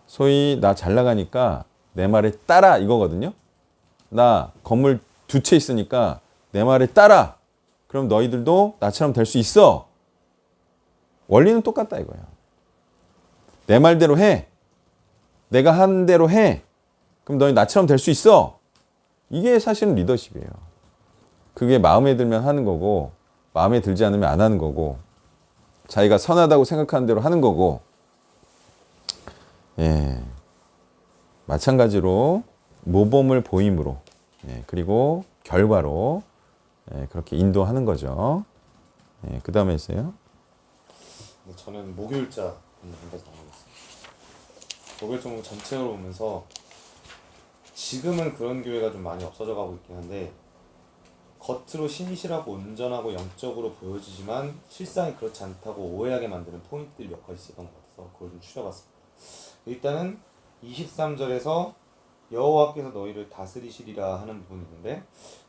소위 나 잘 나가니까 내 말에 따라 이거거든요. 나 건물 2채 있으니까 내 말에 따라. 그럼 너희들도 나처럼 될 수 있어. 원리는 똑같다 이거야. 내 말대로 해. 내가 한 대로 해. 그럼 너희 나처럼 될 수 있어. 이게 사실은 리더십이에요. 그게 마음에 들면 하는 거고 마음에 들지 않으면 안 하는 거고 자기가 선하다고 생각하는 대로 하는 거고 예. 마찬가지로 모범을 보임으로 예. 그리고 결과로 예. 그렇게 인도하는 거죠. 예. 그 다음에 있어요. 저는 목요일자 한번 담아봤어요. 목요일자 전체적으로 보면서 지금은 그런 교회가 좀 많이 없어져 가고 있긴 한데 겉으로 신실하고 온전하고 영적으로 보여지지만 실상이 그렇지 않다고 오해하게 만드는 포인트들이 몇 가지 있었던 것 같아서 그걸 좀 추려봤습니다. 일단은 23절에서 여호와께서 너희를 다스리시리라 하는 부분이 있는데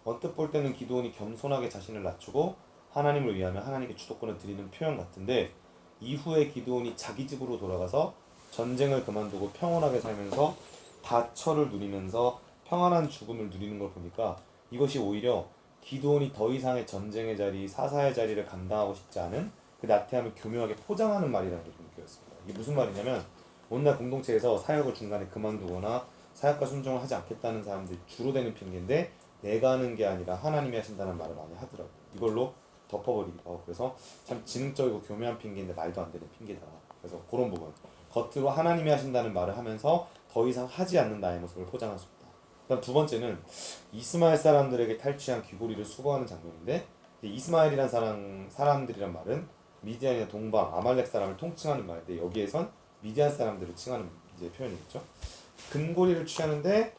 언뜻 볼 때는 기드온이 겸손하게 자신을 낮추고 하나님을 위하며 하나님께 주도권을 드리는 표현 같은데 이후에 기드온이 자기 집으로 돌아가서 전쟁을 그만두고 평온하게 살면서 다처를 누리면서 평안한 죽음을 누리는 걸 보니까 이것이 오히려 기드온이 더 이상의 전쟁의 자리, 사사의 자리를 감당하고 싶지 않은 그 나태함을 교묘하게 포장하는 말이라는 게 좀 느껴졌습니다. 이게 무슨 말이냐면 오늘날 공동체에서 사역을 중간에 그만두거나 사역과 순종을 하지 않겠다는 사람들이 주로 되는 핑계인데 내가 하는 게 아니라 하나님이 하신다는 말을 많이 하더라고요. 이걸로 덮어버리기도 하고 그래서 참 지능적이고 교묘한 핑계인데 말도 안 되는 핑계다. 그래서 그런 부분 겉으로 하나님이 하신다는 말을 하면서 더 이상 하지 않는 나의 모습을 포장할 수 없다. 그다음 두 번째는 이스마엘 사람들에게 탈취한 귀고리를 수거하는 장면인데 이스마엘이란 사람들이란 말은 미디안이나 동방 아말렉 사람을 통칭하는 말인데 여기에선 미디안 사람들을 칭하는 이제 표현이겠죠. 금고리를 취하는데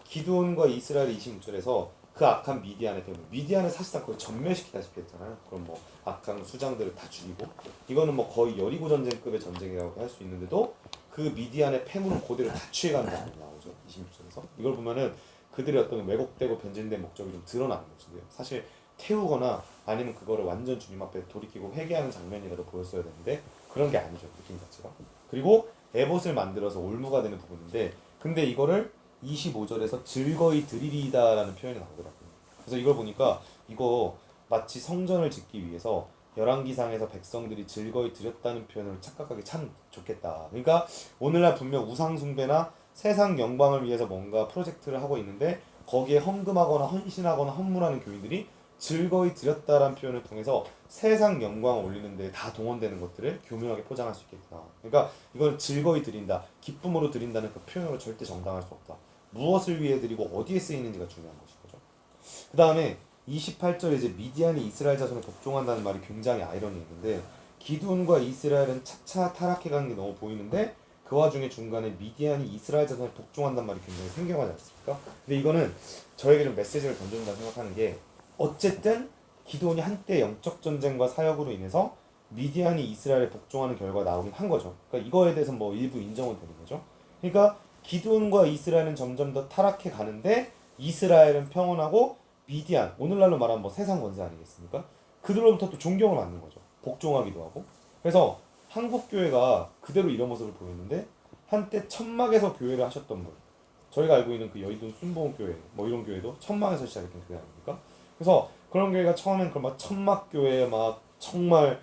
기드온과 이스라엘이 26절에서 그 악한 미디안의 때문에 미디안을 사실상 거의 전멸시키다시피 했잖아요. 그럼 뭐 악한 수장들을 다 죽이고 이거는 뭐 거의 여리고 전쟁급의 전쟁이라고 할 수 있는데도 그 미디안의 패물은 그대로 다 취해간다고 나오죠. 26절에서 이걸 보면은 그들의 어떤 왜곡되고 변질된 목적이 좀 드러나는 것인데요. 사실 태우거나 아니면 그거를 완전 주님 앞에 돌이키고 회개하는 장면이라도 보였어야 되는데 그런 게 아니죠. 느낌 자체가. 그리고 에봇을 만들어서 올무가 되는 부분인데 근데 이거를 25절에서 즐거이 드리리다라는 표현이 나오더라고요. 그래서 이걸 보니까 이거 마치 성전을 짓기 위해서 열왕기상에서 백성들이 즐거이 드렸다는 표현을 착각하기 참 좋겠다. 그러니까 오늘날 분명 우상숭배나 세상 영광을 위해서 뭔가 프로젝트를 하고 있는데 거기에 헌금하거나 헌신하거나 헌물하는 교인들이 즐거이 드렸다라는 표현을 통해서 세상 영광을 올리는 데 다 동원되는 것들을 교묘하게 포장할 수 있겠구나. 그러니까 이건 즐거이 드린다, 기쁨으로 드린다는 그 표현으로 절대 정당할 수 없다. 무엇을 위해 드리고 어디에 쓰이는지가 중요한 것인 거죠. 그 다음에 28절에 이제 미디안이 이스라엘 자손에 복종한다는 말이 굉장히 아이러니했는데 기드온과 이스라엘은 차차 타락해가는 게 너무 보이는데 그 와중에 중간에 미디안이 이스라엘 자손에 복종한다는 말이 굉장히 생경하지 않습니까? 근데 이거는 저에게 좀 메시지를 던져준다고 생각하는 게 어쨌든 기드온이 한때 영적 전쟁과 사역으로 인해서 미디안이 이스라엘에 복종하는 결과가 나오긴 한 거죠. 그러니까 이거에 대해서 뭐 일부 인정은 되는 거죠. 그러니까 기드온과 이스라엘은 점점 더 타락해 가는데 이스라엘은 평온하고 미디안, 오늘날로 말하면 뭐 세상 권세 아니겠습니까? 그들로부터 또 존경을 받는 거죠. 복종하기도 하고. 그래서 한국 교회가 그대로 이런 모습을 보였는데 한때 천막에서 교회를 하셨던 분, 저희가 알고 있는 그 여의도 순복음 교회, 뭐 이런 교회도 천막에서 시작했던 교회 아닙니까? 그래서 그런 교회가 처음엔 그 막 천막 교회에 막 정말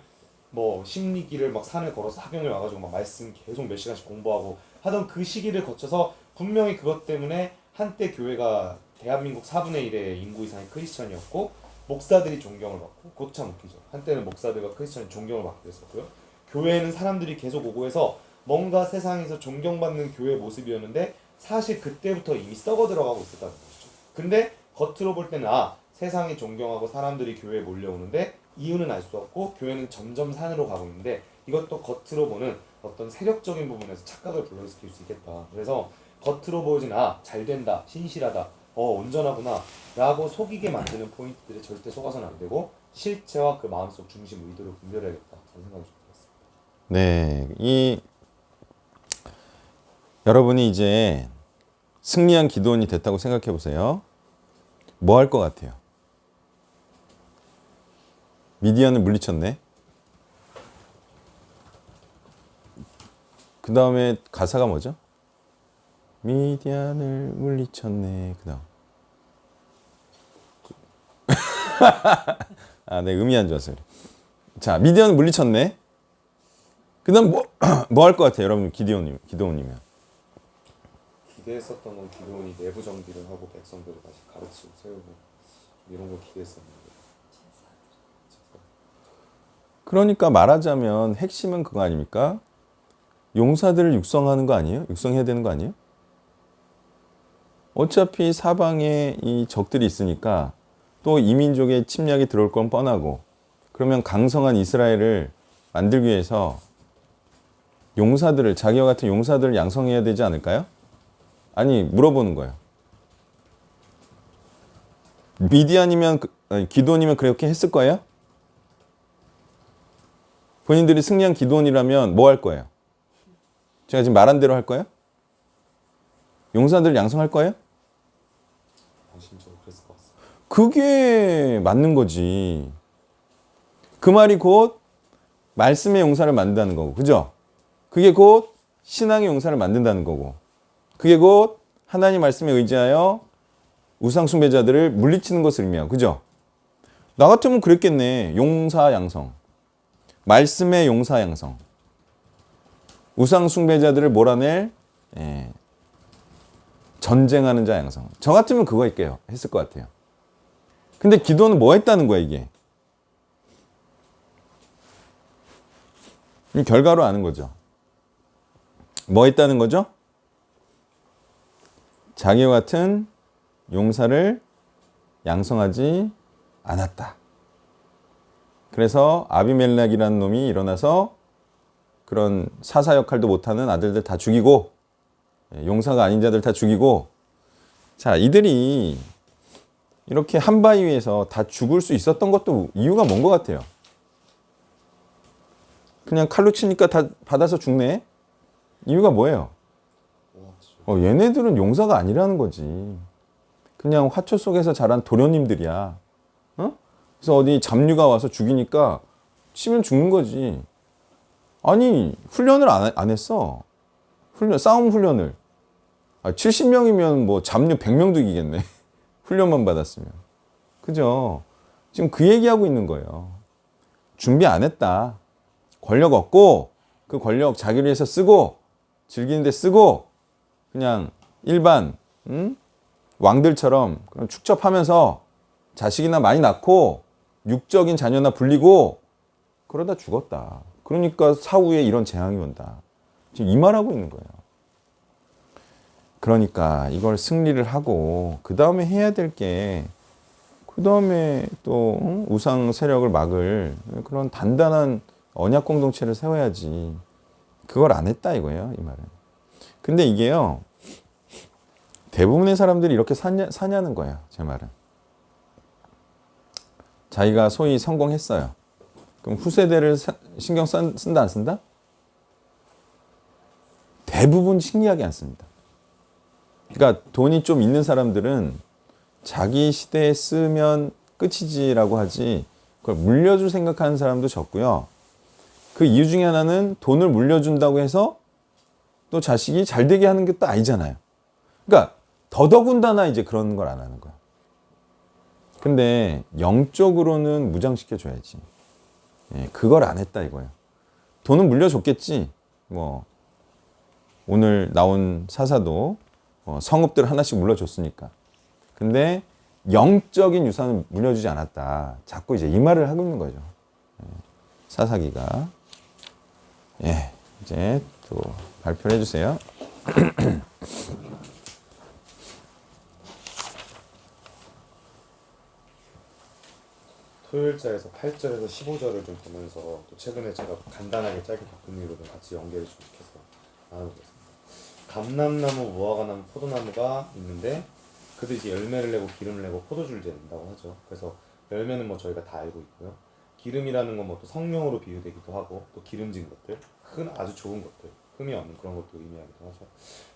뭐 심리기를 막 산을 걸어서 하경을 와가지고 막 말씀 계속 몇 시간씩 공부하고 하던 그 시기를 거쳐서 분명히 그것 때문에 한때 교회가 대한민국 4분의 1의 인구 이상이 크리스천이었고 목사들이 존경을 받고 그것도 참 웃기죠. 한때는 목사들과 크리스천이 존경을 받기도 했었고요. 교회에는 사람들이 계속 오고 해서 뭔가 세상에서 존경받는 교회 모습이었는데 사실 그때부터 이미 썩어 들어가고 있었다는 것이죠. 근데 겉으로 볼 때는 세상이 존경하고 사람들이 교회에 몰려오는데 이유는 알 수 없고 교회는 점점 산으로 가고 있는데 이것도 겉으로 보는 어떤 세력적인 부분에서 착각을 불러일으킬 수 있겠다. 그래서 겉으로 보여진 잘 된다, 신실하다, 온전하구나 라고 속이게 만드는 포인트들에 절대 속아서는 안 되고 실체와 그 마음속 중심 의도를 분별해야겠다 그런 생각이 좀 들었습니다. 네, 여러분이 이제 승리한 기드온이 됐다고 생각해 보세요. 뭐 할 것 같아요? 미디안을 물리쳤네. 그 다음에 가사가 뭐죠? 미디안을 물리쳤네. 그 다음. 네, 음이 안 좋았어요. 자, 미디안을 물리쳤네. 그 다음 뭐 할 것 같아요, 여러분? 기드온이면. 기대했었던 건 기드온이 내부 정비를 하고 백성들을 다시 가르치고 세우고 이런 걸 기대했었는데 그러니까 말하자면 핵심은 그거 아닙니까? 용사들을 육성하는 거 아니에요? 육성해야 되는 거 아니에요? 어차피 사방에 이 적들이 있으니까 또 이민족의 침략이 들어올 건 뻔하고 그러면 강성한 이스라엘을 만들기 위해서 자기와 같은 용사들을 양성해야 되지 않을까요? 아니, 물어보는 거예요. 기드온이면 그렇게 했을 거예요? 본인들이 승리한 기드온이라면 뭐 할 거예요? 제가 지금 말한 대로 할 거예요? 용사들을 양성할 거예요? 양심적으로 그랬을 것 같습니다. 그게 맞는 거지. 그 말이 곧 말씀의 용사를 만든다는 거고, 그죠? 그게 곧 신앙의 용사를 만든다는 거고, 그게 곧 하나님 말씀에 의지하여 우상 숭배자들을 물리치는 것을 의미하고, 그죠? 나 같으면 그랬겠네. 용사 양성. 말씀의 용사 양성. 우상 숭배자들을 몰아낼 전쟁하는 자 양성. 저 같으면 그거 할게요. 했을 것 같아요. 근데 기도는 뭐 했다는 거야 이게? 이 결과로 아는 거죠. 뭐 했다는 거죠? 자기와 같은 용사를 양성하지 않았다. 그래서 아비멜렉이라는 놈이 일어나서 그런 사사 역할도 못하는 아들들 다 죽이고 용사가 아닌 자들 다 죽이고 자 이들이 이렇게 한 바위 위에서 다 죽을 수 있었던 것도 이유가 뭔 것 같아요. 그냥 칼로 치니까 다 받아서 죽네. 이유가 뭐예요? 얘네들은 용사가 아니라는 거지. 그냥 화초 속에서 자란 도련님들이야. 어? 그래서 어디 잡류가 와서 죽이니까 치면 죽는 거지. 아니 훈련을 안 했어. 싸움 훈련을. 70명이면 뭐 잡류 100명도 이기겠네. 훈련만 받았으면. 그죠? 지금 그 얘기하고 있는 거예요. 준비 안 했다. 권력 얻고 그 권력 자기를 위해서 쓰고 즐기는데 쓰고 그냥 일반 왕들처럼 그냥 축적하면서 자식이나 많이 낳고 육적인 자녀나 불리고 그러다 죽었다. 그러니까 사후에 이런 재앙이 온다. 지금 이 말하고 있는 거예요. 그러니까 이걸 승리를 하고 그 다음에 해야 될 게 그 다음에 또 우상 세력을 막을 그런 단단한 언약 공동체를 세워야지. 그걸 안 했다 이거예요. 이 말은. 근데 이게요. 대부분의 사람들이 이렇게 사냐는 거예요. 제 말은. 자기가 소위 성공했어요. 그럼 후세대를 신경 쓴다 안 쓴다? 대부분 신기하게 안 씁니다. 그러니까 돈이 좀 있는 사람들은 자기 시대에 쓰면 끝이지라고 하지 그걸 물려줄 생각하는 사람도 적고요. 그 이유 중에 하나는 돈을 물려준다고 해서 또 자식이 잘 되게 하는 게 또 아니잖아요. 그러니까 더더군다나 이제 그런 걸 안 하는 거야. 근데 영적으로는 무장시켜줘야지. 그걸 안 했다 이거예요. 돈은 물려줬겠지. 뭐 오늘 나온 사사도 성읍들 하나씩 물려줬으니까. 근데 영적인 유산은 물려주지 않았다. 자꾸 이제 이 말을 하고 있는 거죠. 사사기가. 이제 또 발표를 해주세요. 토요일자에서 8절에서 15절을 좀 보면서 또 최근에 제가 간단하게 짧게 바꾼 일로 좀 같이 연결을 좀 시켜서 나눠보겠습니다. 감람나무, 무화과나무, 포도나무가 있는데 그들이 이제 열매를 내고 기름을 내고 포도주를 낸다고 하죠. 그래서 열매는 뭐 저희가 다 알고 있고요. 기름이라는 건 뭐 또 성령으로 비유되기도 하고 또 기름진 것들, 아주 좋은 것들, 흠이 없는 그런 것도 의미하기도 하죠.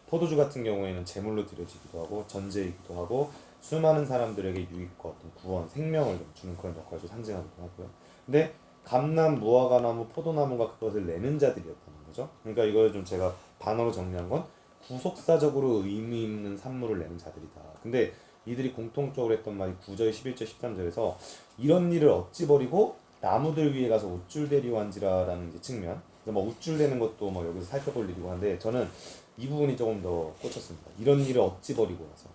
포도주 같은 경우에는 제물로 드려지기도 하고 전제이기도 하고 수많은 사람들에게 유익과 어떤 구원, 생명을 주는 그런 역할도 상징하기도 하고요. 근데 감람, 무화과나무, 포도나무가 그것을 내는 자들이었다는 거죠. 그러니까 이걸 좀 제가 단어로 정리한 건 구속사적으로 의미 있는 산물을 내는 자들이다. 근데 이들이 공통적으로 했던 말이 9절, 11절, 13절에서 이런 일을 어찌 버리고 나무들 위에 가서 우쭐 대리한지라라는 이제 측면. 뭐 우쭐 대는 것도 뭐 여기서 살펴볼 일이고 한데 저는 이 부분이 조금 더 꽂혔습니다. 이런 일을 어찌 버리고 나서.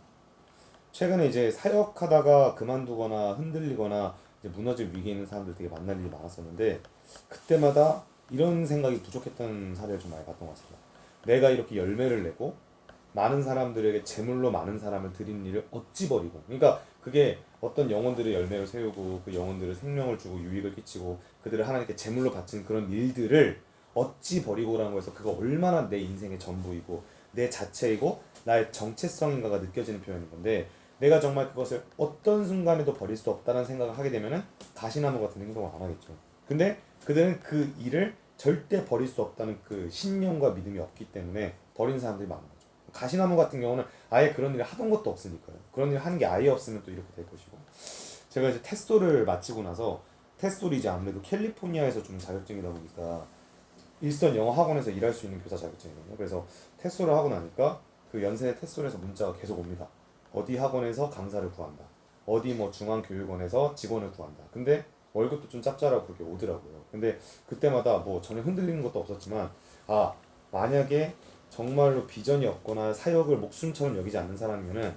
최근에 이제 사역하다가 그만두거나 흔들리거나 이제 무너질 위기에 있는 사람들 되게 만날 일이 많았었는데 그때마다 이런 생각이 부족했던 사례를 좀 많이 봤던 것 같습니다. 내가 이렇게 열매를 내고 많은 사람들에게 제물로 많은 사람을 드린 일을 어찌 버리고, 그러니까 그게 어떤 영혼들의 열매를 세우고 그 영혼들을 생명을 주고 유익을 끼치고 그들을 하나님께 제물로 바친 그런 일들을 어찌 버리고라는 거에서 그가 얼마나 내 인생의 전부이고 내 자체이고 나의 정체성인가가 느껴지는 표현인 건데 내가 정말 그것을 어떤 순간에도 버릴 수 없다는 생각을 하게 되면은 가시나무 같은 행동을 안 하겠죠. 근데 그들은 그 일을 절대 버릴 수 없다는 그 신념과 믿음이 없기 때문에 버린 사람들이 많은 거죠. 가시나무 같은 경우는 아예 그런 일을 하던 것도 없으니까요. 그런 일을 하는 게 아예 없으면 또 이렇게 될 것이고. 제가 이제 테스토를 마치고 나서 테스토를 이제 아무래도 캘리포니아에서 좀 자격증이다 보니까 일선 영어 학원에서 일할 수 있는 교사 자격증이거든요. 그래서 테스토를 하고 나니까 그 연세 테스토에서 문자가 계속 옵니다. 어디 학원에서 강사를 구한다. 어디 뭐 중앙교육원에서 직원을 구한다. 근데 월급도 좀 짭짤하고 그렇게 오더라고요. 근데 그때마다 뭐 전혀 흔들리는 것도 없었지만 만약에 정말로 비전이 없거나 사역을 목숨처럼 여기지 않는 사람이면은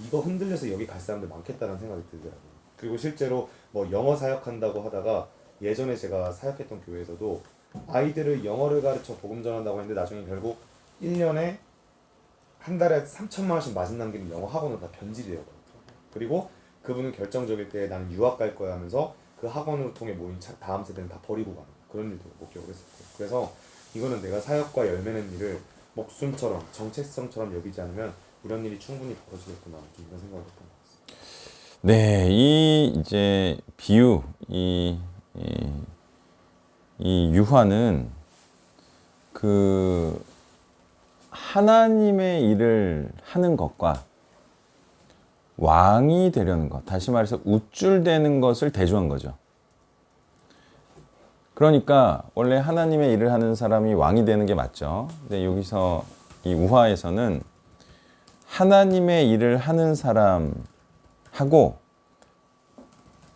이거 흔들려서 여기 갈 사람들 많겠다는 생각이 들더라고요. 그리고 실제로 뭐 영어 사역한다고 하다가 예전에 제가 사역했던 교회에서도 아이들을 영어를 가르쳐 복음 전한다고 했는데 나중에 결국 1년에 한 달에 3천만 원씩 마진 남기는 영어 학원을 다 변질이 되었거든요. 그리고 그분은 결정적일 때 나는 유학 갈 거야 하면서 그 학원을 통해 모인 다음 세대는 다 버리고 가는 그런 일도 목격을 했었고, 그래서 이거는 내가 사역과 열매낸 일을 목숨처럼 정체성처럼 여기지 않으면 이런 일이 충분히 벌어지겠구나, 좀 이런 생각을 했던 것 같습니다. 네, 이 이제 비유, 이 유화는 그 하나님의 일을 하는 것과 왕이 되려는 것, 다시 말해서 우쭐대는 것을 대조한 거죠. 그러니까 원래 하나님의 일을 하는 사람이 왕이 되는 게 맞죠. 근데 여기서 이 우화에서는 하나님의 일을 하는 사람하고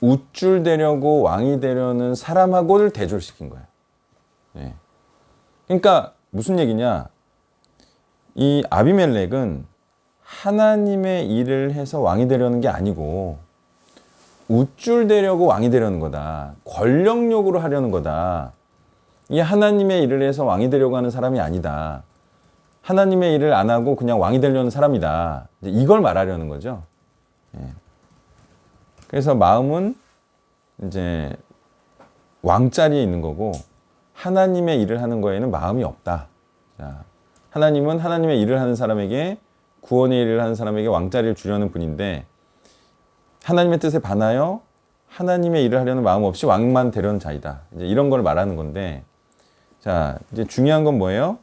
우쭐대려고 왕이 되려는 사람하고를 대조시킨 거예요. 네. 그러니까 무슨 얘기냐? 이 아비멜렉은 하나님의 일을 해서 왕이 되려는 게 아니고 우쭐대려고 왕이 되려는 거다. 권력욕으로 하려는 거다. 이 하나님의 일을 해서 왕이 되려고 하는 사람이 아니다. 하나님의 일을 안 하고 그냥 왕이 되려는 사람이다. 이걸 말하려는 거죠. 예. 그래서 마음은 이제 왕자리에 있는 거고 하나님의 일을 하는 거에는 마음이 없다. 자, 하나님은 하나님의 일을 하는 사람에게, 구원의 일을 하는 사람에게 왕자리를 주려는 분인데 하나님의 뜻에 반하여 하나님의 일을 하려는 마음 없이 왕만 되려는 자이다. 이제 이런 걸 말하는 건데, 자, 이제 중요한 건 뭐예요?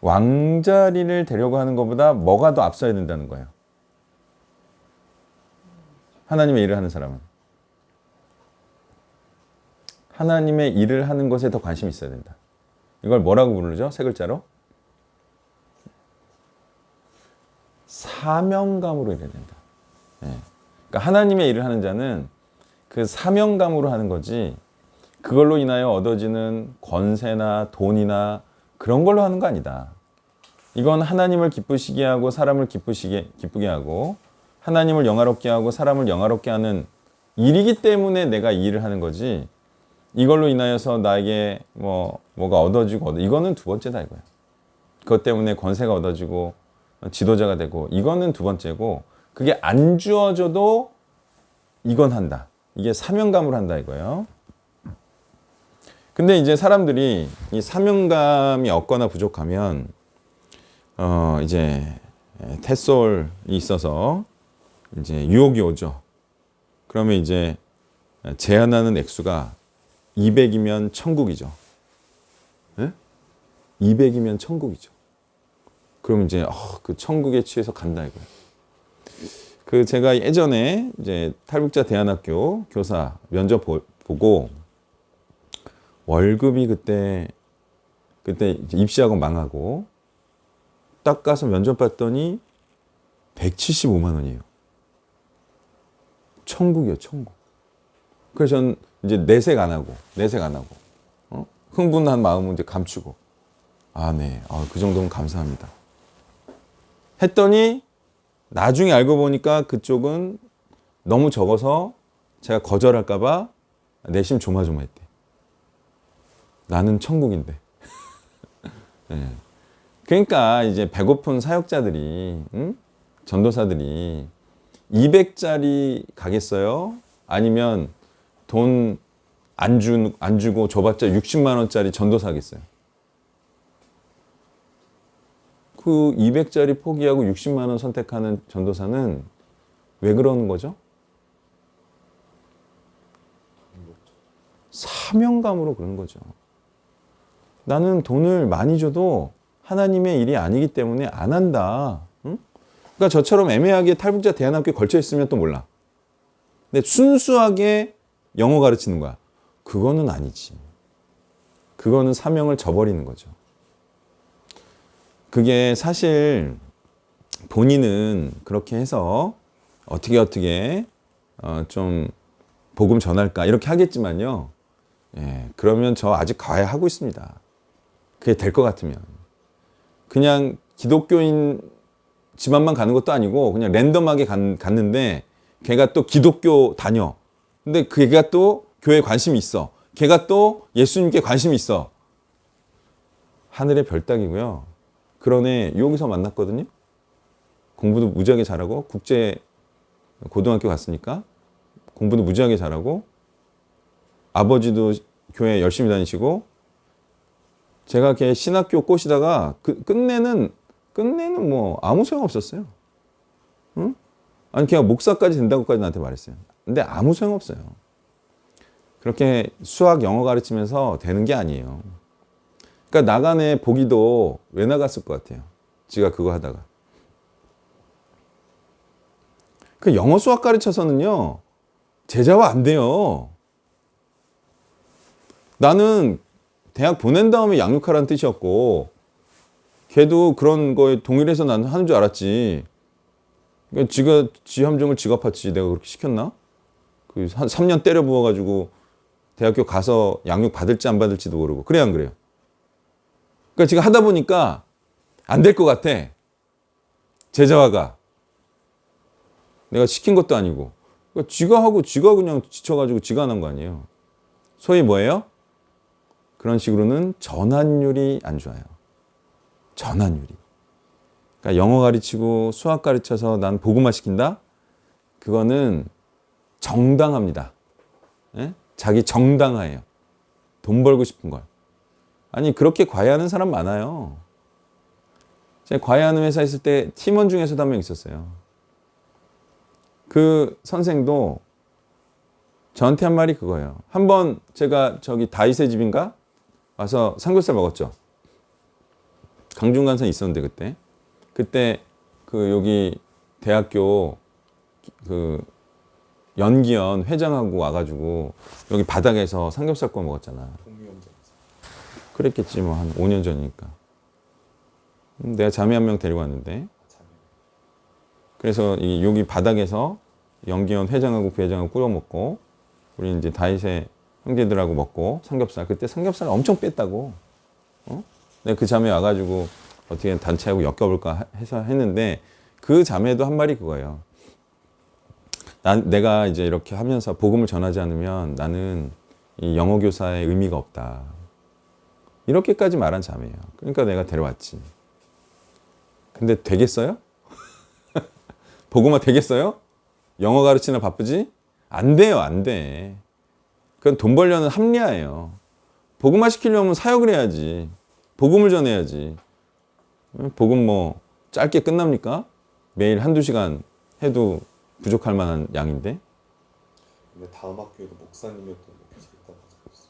왕자리를 되려고 하는 것보다 뭐가 더 앞서야 된다는 거예요. 하나님의 일을 하는 사람은 하나님의 일을 하는 것에 더 관심이 있어야 된다. 이걸 뭐라고 부르죠? 세 글자로? 사명감으로 일해야 된다. 예. 그러니까 하나님의 일을 하는 자는 그 사명감으로 하는 거지, 그걸로 인하여 얻어지는 권세나 돈이나 그런 걸로 하는 거 아니다. 이건 하나님을 기쁘시게 하고 사람을 기쁘게 하고 하나님을 영화롭게 하고 사람을 영화롭게 하는 일이기 때문에 내가 이 일을 하는 거지, 이걸로 인하여서 나에게 뭐가 얻어지고 이거는 두 번째다 이거야. 그것 때문에 권세가 얻어지고 지도자가 되고 이거는 두 번째고, 그게 안 주어져도 이건 한다. 이게 사명감으로 한다 이거예요. 근데 이제 사람들이 이 사명감이 없거나 부족하면 이제 태솔이 있어서 이제 유혹이 오죠. 그러면 이제 제한하는 액수가 200이면 천국이죠. 네? 200이면 천국이죠. 그럼 이제 그 천국에 취해서 간다 이거예요. 그 제가 예전에 이제 탈북자 대안학교 교사 면접 보고 월급이 그때 이제 입시학원 망하고 딱 가서 면접 봤더니 175만 원이에요. 천국이요, 천국. 그래서 전 이제 내색 안 하고 흥분한 마음은 이제 감추고, 네, 그 정도면 감사합니다 했더니 나중에 알고 보니까 그쪽은 너무 적어서 제가 거절할까봐 내심 조마조마했대. 나는 천국인데. 네. 그러니까 이제 배고픈 사역자들이, 전도사들이 200짜리 가겠어요? 아니면 돈 안 주고 줘봤자 60만 원짜리 전도사 하겠어요? 그 200짜리 포기하고 60만 원 선택하는 전도사는 왜 그러는 거죠? 사명감으로 그러는 거죠. 나는 돈을 많이 줘도 하나님의 일이 아니기 때문에 안 한다. 응? 그러니까 저처럼 애매하게 탈북자 대안학교에 걸쳐 있으면 또 몰라. 근데 순수하게 영어 가르치는 거야. 그거는 아니지. 그거는 사명을 저버리는 거죠. 그게 사실 본인은 그렇게 해서 어떻게 좀 복음 전할까 이렇게 하겠지만요. 예, 그러면 저 아직 과외하고 있습니다. 그게 될 것 같으면. 그냥 기독교인 집안만 가는 것도 아니고 그냥 랜덤하게 갔는데 걔가 또 기독교 다녀. 근데 걔가 또 교회에 관심이 있어. 걔가 또 예수님께 관심이 있어. 하늘의 별따기고요. 그런 애 여기서 만났거든요. 공부도 무지하게 잘하고 국제 고등학교 갔으니까 공부도 무지하게 잘하고 아버지도 교회 열심히 다니시고 제가 걔 신학교 꼬시다가 끝내는 뭐 아무 소용 없었어요. 응? 아니 걔가 목사까지 된다고까지 나한테 말했어요. 근데 아무 소용 없어요. 그렇게 수학 영어 가르치면서 되는 게 아니에요. 그러니까 나간 애 보기도 왜 나갔을 것 같아요. 지가 그거 하다가. 그 영어 수학 가르쳐서는요. 제자화 안 돼요. 나는 대학 보낸 다음에 양육하라는 뜻이었고 걔도 그런 거에 동일해서 나는 하는 줄 알았지. 그러니까 지가 지 함정을 지가 팠지. 내가 그렇게 시켰나? 그 한 3년 때려 부어가지고 대학교 가서 양육 받을지 안 받을지도 모르고. 그래야 안 그래요? 그러니까 지가 하다 보니까 안 될 것 같아. 제자화가. 내가 시킨 것도 아니고. 그러니까 지가 하고 지가 그냥 지쳐가지고 지가 안 한 거 아니에요. 소위 뭐예요? 그런 식으로는 전환율이 안 좋아요. 전환율이. 그러니까 영어 가르치고 수학 가르쳐서 난 복음화 시킨다? 그거는 정당합니다. 예? 자기 정당화예요. 돈 벌고 싶은 걸. 아니 그렇게 과외하는 사람 많아요. 제가 과외하는 회사 있을 때 팀원 중에서도 한 명 있었어요. 그 선생도 저한테 한 말이 그거예요. 한번 제가 저기 다윗의 집인가 와서 삼겹살 먹었죠. 강중간선에 있었는데 그때 그 여기 대학교 그 연기원 회장하고 와가지고 여기 바닥에서 삼겹살 구워 먹었잖아. 그랬겠지 뭐 한 5년 전이니까. 내가 자매 한 명 데리고 왔는데 그래서 여기 바닥에서 연기원 회장하고 부회장하고 구워 먹고 우리 이제 다윗의 형제들하고 먹고 삼겹살 그때 삼겹살 엄청 뺐다고. 내가 그 자매 와가지고 어떻게 단체하고 엮여볼까 해서 했는데 그 자매도 한 말이 그거예요. 내가 이제 이렇게 하면서 복음을 전하지 않으면 나는 이 영어 교사의 의미가 없다. 이렇게까지 말한 자매예요. 그러니까 내가 데려왔지. 근데 되겠어요? 복음화 되겠어요? 영어 가르치나 바쁘지? 안 돼요, 안 돼. 그건 돈 벌려는 합리화예요. 복음화 시키려면 사역을 해야지. 복음을 전해야지. 복음 뭐 짧게 끝납니까? 매일 한두 시간 해도 부족할 만한 양인데. 근데 다음 학교에도 목사님이었던 교사 있다고 하셨어.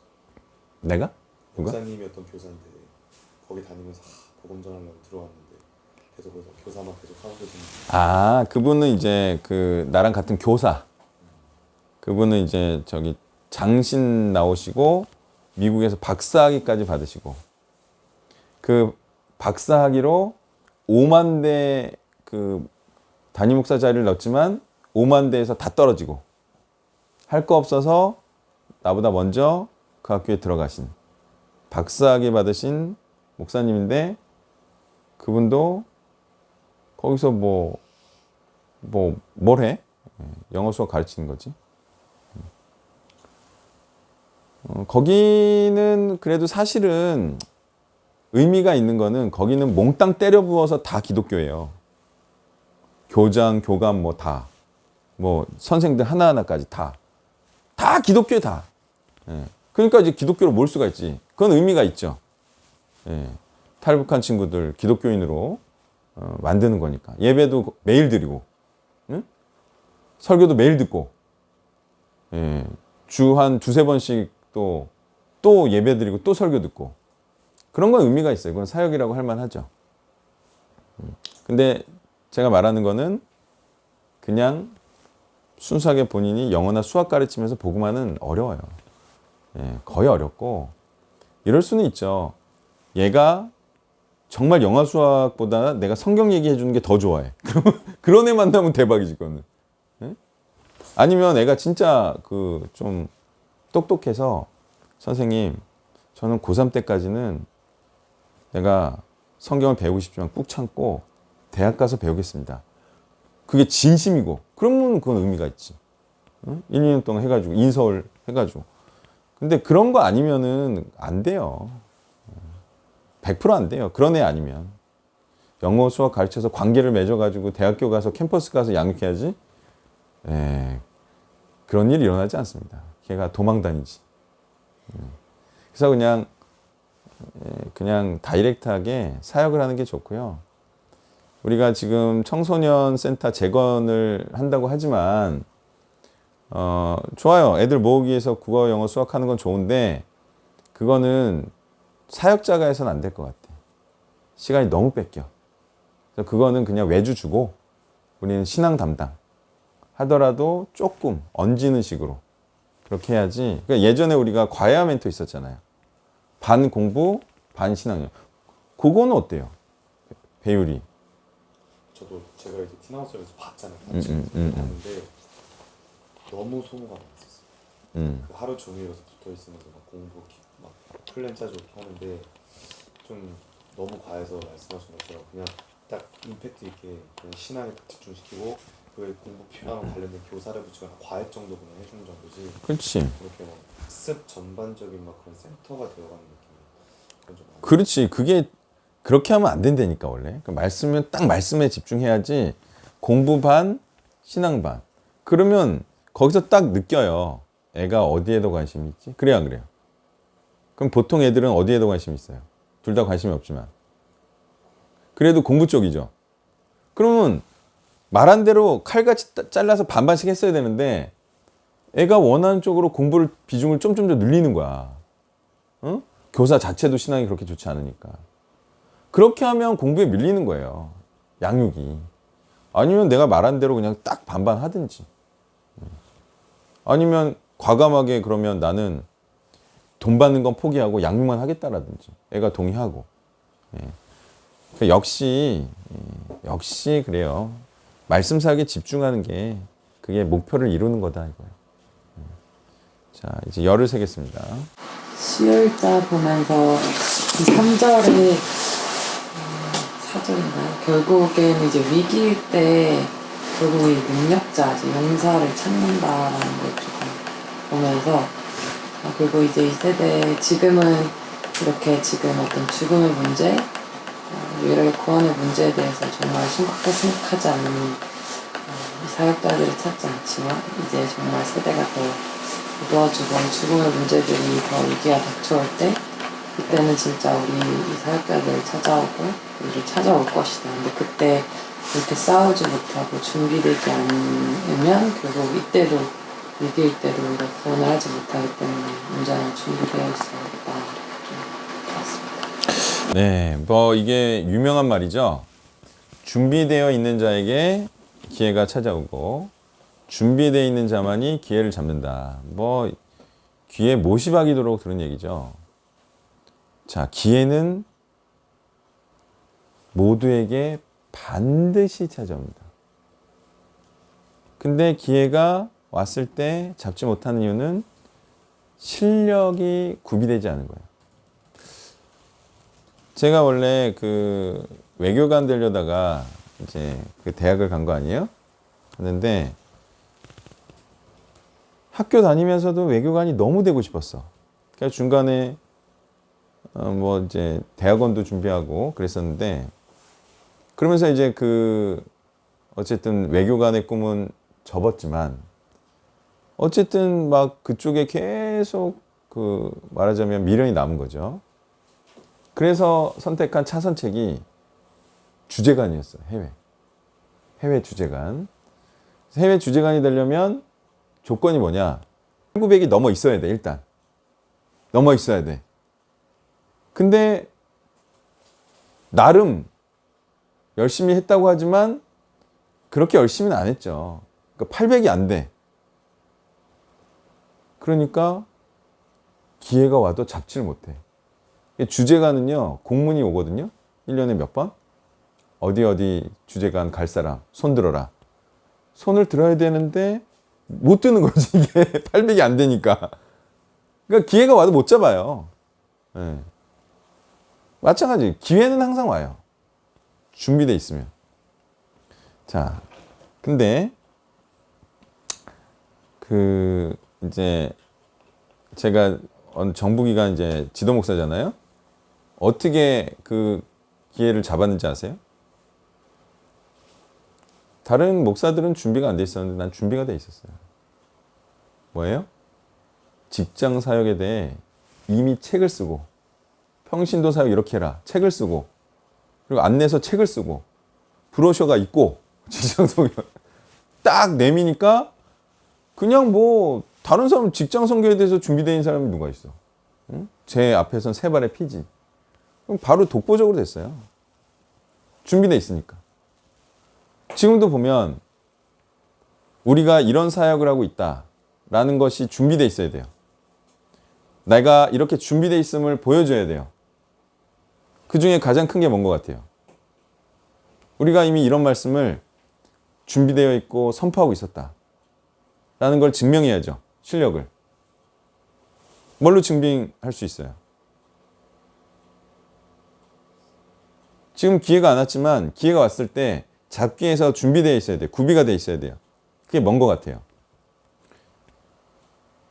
내가? 누가? 목사님이었던 교사인데 거기 다니면서 복음 전하려고 들어왔는데 계속 그래서 교사만 계속 하고 계시는. 아, 그분은 이제 그 나랑 같은 교사. 그분은 이제 저기 장신 나오시고 미국에서 박사학위까지 받으시고 그 박사학위로 5만 대 그 담임 목사 자리를 넣었지만 5만 대에서 다 떨어지고 할 거 없어서 나보다 먼저 그 학교에 들어가신 박사학위 받으신 목사님인데 그분도 거기서 뭘 해? 영어 수업 가르치는 거지. 거기는 그래도 사실은 의미가 있는 거는 거기는 몽땅 때려 부어서 다 기독교예요. 교장, 교감 뭐 다. 뭐 선생들 하나하나까지 다 기독교에 다. 그러니까 이제 기독교로 모을 수가 있지. 그건 의미가 있죠. 탈북한 친구들 기독교인으로 만드는 거니까. 예배도 매일 드리고, 설교도 매일 듣고, 주 한 두세 번씩 또 예배 드리고 또 설교 듣고. 그런 건 의미가 있어요. 그건 사역이라고 할 만하죠. 근데 제가 말하는 거는 그냥 순수하게 본인이 영어나 수학 가르치면서 복음화는 어려워요. 거의 어렵고 이럴 수는 있죠. 얘가 정말 영어 수학보다 내가 성경 얘기해 주는 게 더 좋아해. 그런 애 만나면 대박이지 그거는. 아니면 애가 진짜 그 좀 똑똑해서 선생님 저는 고3 때까지는 내가 성경을 배우고 싶지만 꾹 참고 대학 가서 배우겠습니다. 그게 진심이고 그러면 그건 의미가 있지. 응? 1, 2년 동안 해가지고 인서울 해가지고. 근데 그런 거 아니면은 안 돼요. 100% 안 돼요. 그런 애 아니면. 영어 수학 가르쳐서 관계를 맺어가지고 대학교 가서 캠퍼스 가서 양육해야지. 그런 일이 일어나지 않습니다. 걔가 도망 다니지. 그래서 그냥 다이렉트하게 사역을 하는 게 좋고요. 우리가 지금 청소년 센터 재건을 한다고 하지만 좋아요. 애들 모으기 위해서 국어, 영어, 수학하는 건 좋은데 그거는 사역자가 해서는 안 될 것 같아. 시간이 너무 뺏겨. 그래서 그거는 그냥 외주 주고 우리는 신앙 담당 하더라도 조금 얹는 식으로 그렇게 해야지. 그러니까 예전에 우리가 과외 멘토 있었잖아요. 반 공부, 반 신앙이요. 그거는 어때요? 배율이. 저도 제가 이제 티나우스에서 봤잖아요. 봤는데 너무 소모가 많았었어요. 그 하루 종일 붙어 있으면서 막 공부 막 플랜 짜주고 이렇게 하는데 좀 너무 과해서 말씀하신 것처럼 그냥 딱 임팩트 있게 그냥 신앙에 딱 집중시키고 그 공부표랑 관련된 교사를 붙이거나 과외 정도 그냥 해주는 정도지. 그렇지. 그렇게 막 학습 전반적인 막 그런 센터가 되어가는 느낌. 그건 좀 그렇지. 그게 그렇게 하면 안 된다니까 원래. 그 말씀은 딱 말씀에 집중해야지. 공부 반, 신앙 반. 그러면 거기서 딱 느껴요. 애가 어디에 더 관심이 있지? 그래야 그래요. 그럼 보통 애들은 어디에 더 관심이 있어요? 둘 다 관심이 없지만. 그래도 공부 쪽이죠. 그러면 말한 대로 칼같이 잘라서 반반씩 했어야 되는데 애가 원하는 쪽으로 공부를 비중을 좀 더 늘리는 거야. 응? 교사 자체도 신앙이 그렇게 좋지 않으니까. 그렇게 하면 공부에 밀리는 거예요. 양육이. 아니면 내가 말한 대로 그냥 딱 반반 하든지. 아니면 과감하게 그러면 나는 돈 받는 건 포기하고 양육만 하겠다라든지. 애가 동의하고. 그러니까 역시 그래요. 말씀 사역에 집중하는 게 그게 목표를 이루는 거다 이거예요. 자, 이제 열을 세겠습니다. 시월자 보면서 이 3절에 4절인가요? 결국에는 이제 위기일 때 결국 이 능력자, 이제 용사를 찾는다라는 걸 조금 보면서 그리고 이제 이 세대 지금은 이렇게 지금 어떤 죽음의 문제, 유일하게 구원의 문제에 대해서 정말 심각하게 생각하지 않는 이 사역자들을 찾지 않지만 이제 정말 세대가 더 무더워지고 죽음의 문제들이 더 위기가 닥쳐올 때 그때는 진짜 우리 이 사역자들을 찾아오고 우리를 찾아올 것이다. 근데 그때 이렇게 싸우지 못하고 준비되지 않으면 결국 이때도 위기일 때도 우리가 구원을 하지 못하기 때문에 문제는 준비되어 있어야겠다. 봤습니다. 네, 뭐 이게 유명한 말이죠. 준비되어 있는 자에게 기회가 찾아오고 준비되어 있는 자만이 기회를 잡는다. 뭐 귀에 못이 박이도록 들은 얘기죠. 자, 기회는 모두에게 반드시 찾아옵니다. 근데 기회가 왔을 때 잡지 못하는 이유는 실력이 구비되지 않은 거예요. 제가 원래 그 외교관 되려다가 이제 그 대학을 간 거 아니에요? 그런데 학교 다니면서도 외교관이 너무 되고 싶었어. 그러니까 중간에 뭐 이제 대학원도 준비하고 그랬었는데 그러면서 이제 그 어쨌든 외교관의 꿈은 접었지만 어쨌든 막 그쪽에 계속 그 말하자면 미련이 남은 거죠. 그래서 선택한 차선책이 주재관이었어요. 해외 주재관. 해외 주재관이 되려면 조건이 뭐냐? 1900이 넘어 있어야 돼. 일단 넘어 있어야 돼. 근데 나름 열심히 했다고 하지만 그렇게 열심히는 안 했죠. 그러니까 800이 안 돼. 그러니까 기회가 와도 잡지를 못해. 주재관은요, 공문이 오거든요. 1년에 몇 번? 어디 주재관 갈 사람 손 들어라. 손을 들어야 되는데 못 드는 거지. 이게 800이 안 되니까. 그러니까 기회가 와도 못 잡아요. 네. 마찬가지. 기회는 항상 와요. 준비돼 있으면. 자, 근데 이제 제가 정부기관 이제 지도 목사잖아요. 어떻게 그 기회를 잡았는지 아세요? 다른 목사들은 준비가 안 돼 있었는데 난 준비가 돼 있었어요. 뭐예요? 직장 사역에 대해 이미 책을 쓰고, 평신도 사역 이렇게 해라 책을 쓰고, 그리고 안내서 책을 쓰고, 브로셔가 있고, 직장 성경 딱 내미니까 그냥 뭐 다른 사람 직장 성경에 대해서 준비되어 있는 사람이 누가 있어? 응? 제 앞에선 세 발의 피지. 그럼 바로 독보적으로 됐어요. 준비되어 있으니까. 지금도 보면 우리가 이런 사역을 하고 있다라는 것이 준비되어 있어야 돼요. 내가 이렇게 준비되어 있음을 보여줘야 돼요. 그 중에 가장 큰 게 뭔 것 같아요? 우리가 이미 이런 말씀을 준비되어 있고 선포하고 있었다 라는 걸 증명해야죠. 실력을. 뭘로 증빙할 수 있어요? 지금 기회가 안 왔지만 기회가 왔을 때 잡기에서 준비되어 있어야 돼요. 구비가 되어 있어야 돼요. 그게 뭔 것 같아요?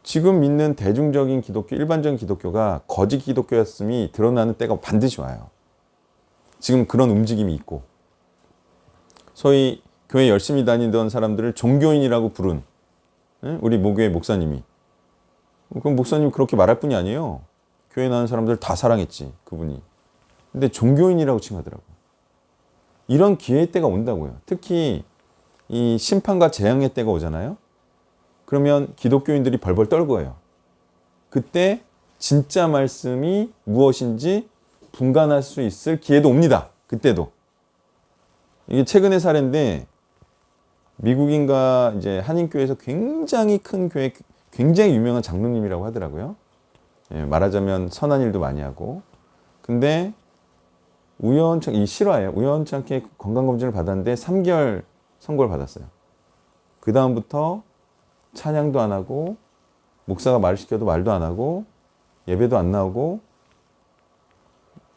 지금 믿는 대중적인 기독교, 일반적인 기독교가 거짓 기독교였음이 드러나는 때가 반드시 와요. 지금 그런 움직임이 있고, 소위 교회 열심히 다니던 사람들을 종교인이라고 부른 우리 모교회 목사님이, 그럼 목사님 그렇게 말할 뿐이 아니에요. 교회 나온 사람들 다 사랑했지, 그분이. 근데 종교인이라고 칭하더라고요. 이런 기회의 때가 온다고요. 특히 이 심판과 재앙의 때가 오잖아요. 그러면 기독교인들이 벌벌 떨고요. 그때 진짜 말씀이 무엇인지 분간할 수 있을 기회도 옵니다. 그때도. 이게 최근의 사례인데, 미국인가 이제 한인교회에서 굉장히 큰 교회, 굉장히 유명한 장로님이라고 하더라고요. 예, 말하자면 선한 일도 많이 하고. 근데 우연찮게, 이 실화예요. 우연찮게 건강검진을 받았는데 3개월 선고를 받았어요. 그 다음부터 찬양도 안 하고, 목사가 말을 시켜도 말도 안 하고, 예배도 안 나오고,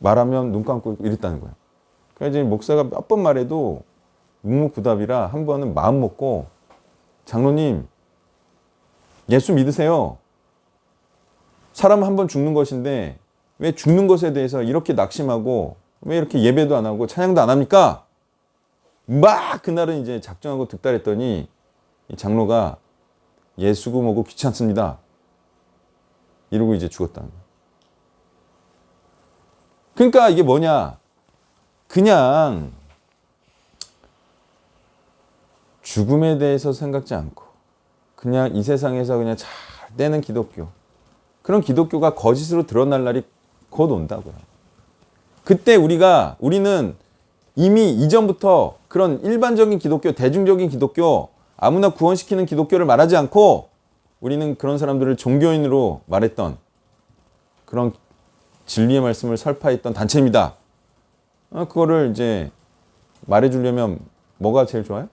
말하면 눈 감고 이랬다는 거예요. 그래서 이제 목사가 몇 번 말해도 묵묵부답이라 한 번은 마음 먹고, 장로님, 예수 믿으세요. 사람 한 번 죽는 것인데 왜 죽는 것에 대해서 이렇게 낙심하고 왜 이렇게 예배도 안 하고 찬양도 안 합니까? 막 그날은 이제 작정하고 득달했더니 이 장로가 예수고 뭐고 귀찮습니다. 이러고 이제 죽었다는 거예요. 그러니까 이게 뭐냐? 그냥 죽음에 대해서 생각지 않고 그냥 이 세상에서 그냥 잘 되는 기독교, 그런 기독교가 거짓으로 드러날 날이 곧 온다고요. 그때 우리는 이미 이전부터 그런 일반적인 기독교, 대중적인 기독교, 아무나 구원시키는 기독교를 말하지 않고 우리는 그런 사람들을 종교인으로 말했던, 그런 진리의 말씀을 설파했던 단체입니다. 그거를 이제 말해주려면 뭐가 제일 좋아요?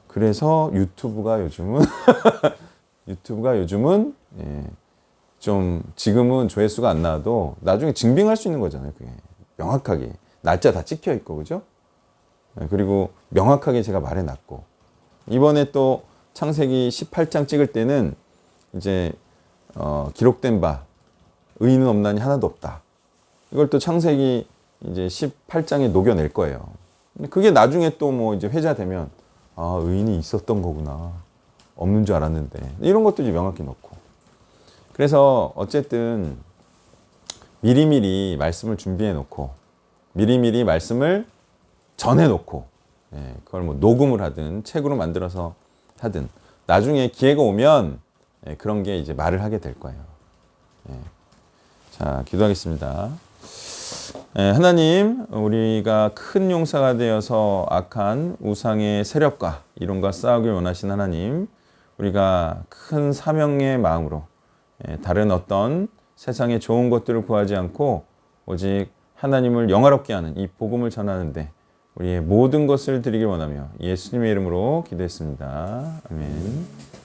그래서 유튜브가 요즘은 좀 지금은 조회수가 안 나와도 나중에 증빙할 수 있는 거잖아요. 그게 명확하게 날짜 다 찍혀 있고, 그죠? 그리고 명확하게 제가 말해놨고, 이번에 또 창세기 18장 찍을 때는 이제 기록된 바 의인은 없나니 하나도 없다. 이걸 또 창세기 이제 18장에 녹여낼 거예요. 근데 그게 나중에 또 뭐 이제 회자되면 아, 의인이 있었던 거구나. 없는 줄 알았는데. 이런 것도 이제 명확히 넣고. 그래서 어쨌든 미리미리 말씀을 준비해 놓고, 미리미리 말씀을 전해 놓고, 그걸 뭐 녹음을 하든 책으로 만들어서 하든 나중에 기회가 오면 그런 게 이제 말을 하게 될 거예요. 자, 기도하겠습니다. 하나님, 우리가 큰 용사가 되어서 악한 우상의 세력과 이론과 싸우길 원하신 하나님, 우리가 큰 사명의 마음으로 다른 어떤 세상의 좋은 것들을 구하지 않고 오직 하나님을 영화롭게 하는 이 복음을 전하는데 우리의 모든 것을 드리길 원하며 예수님의 이름으로 기도했습니다. 아멘.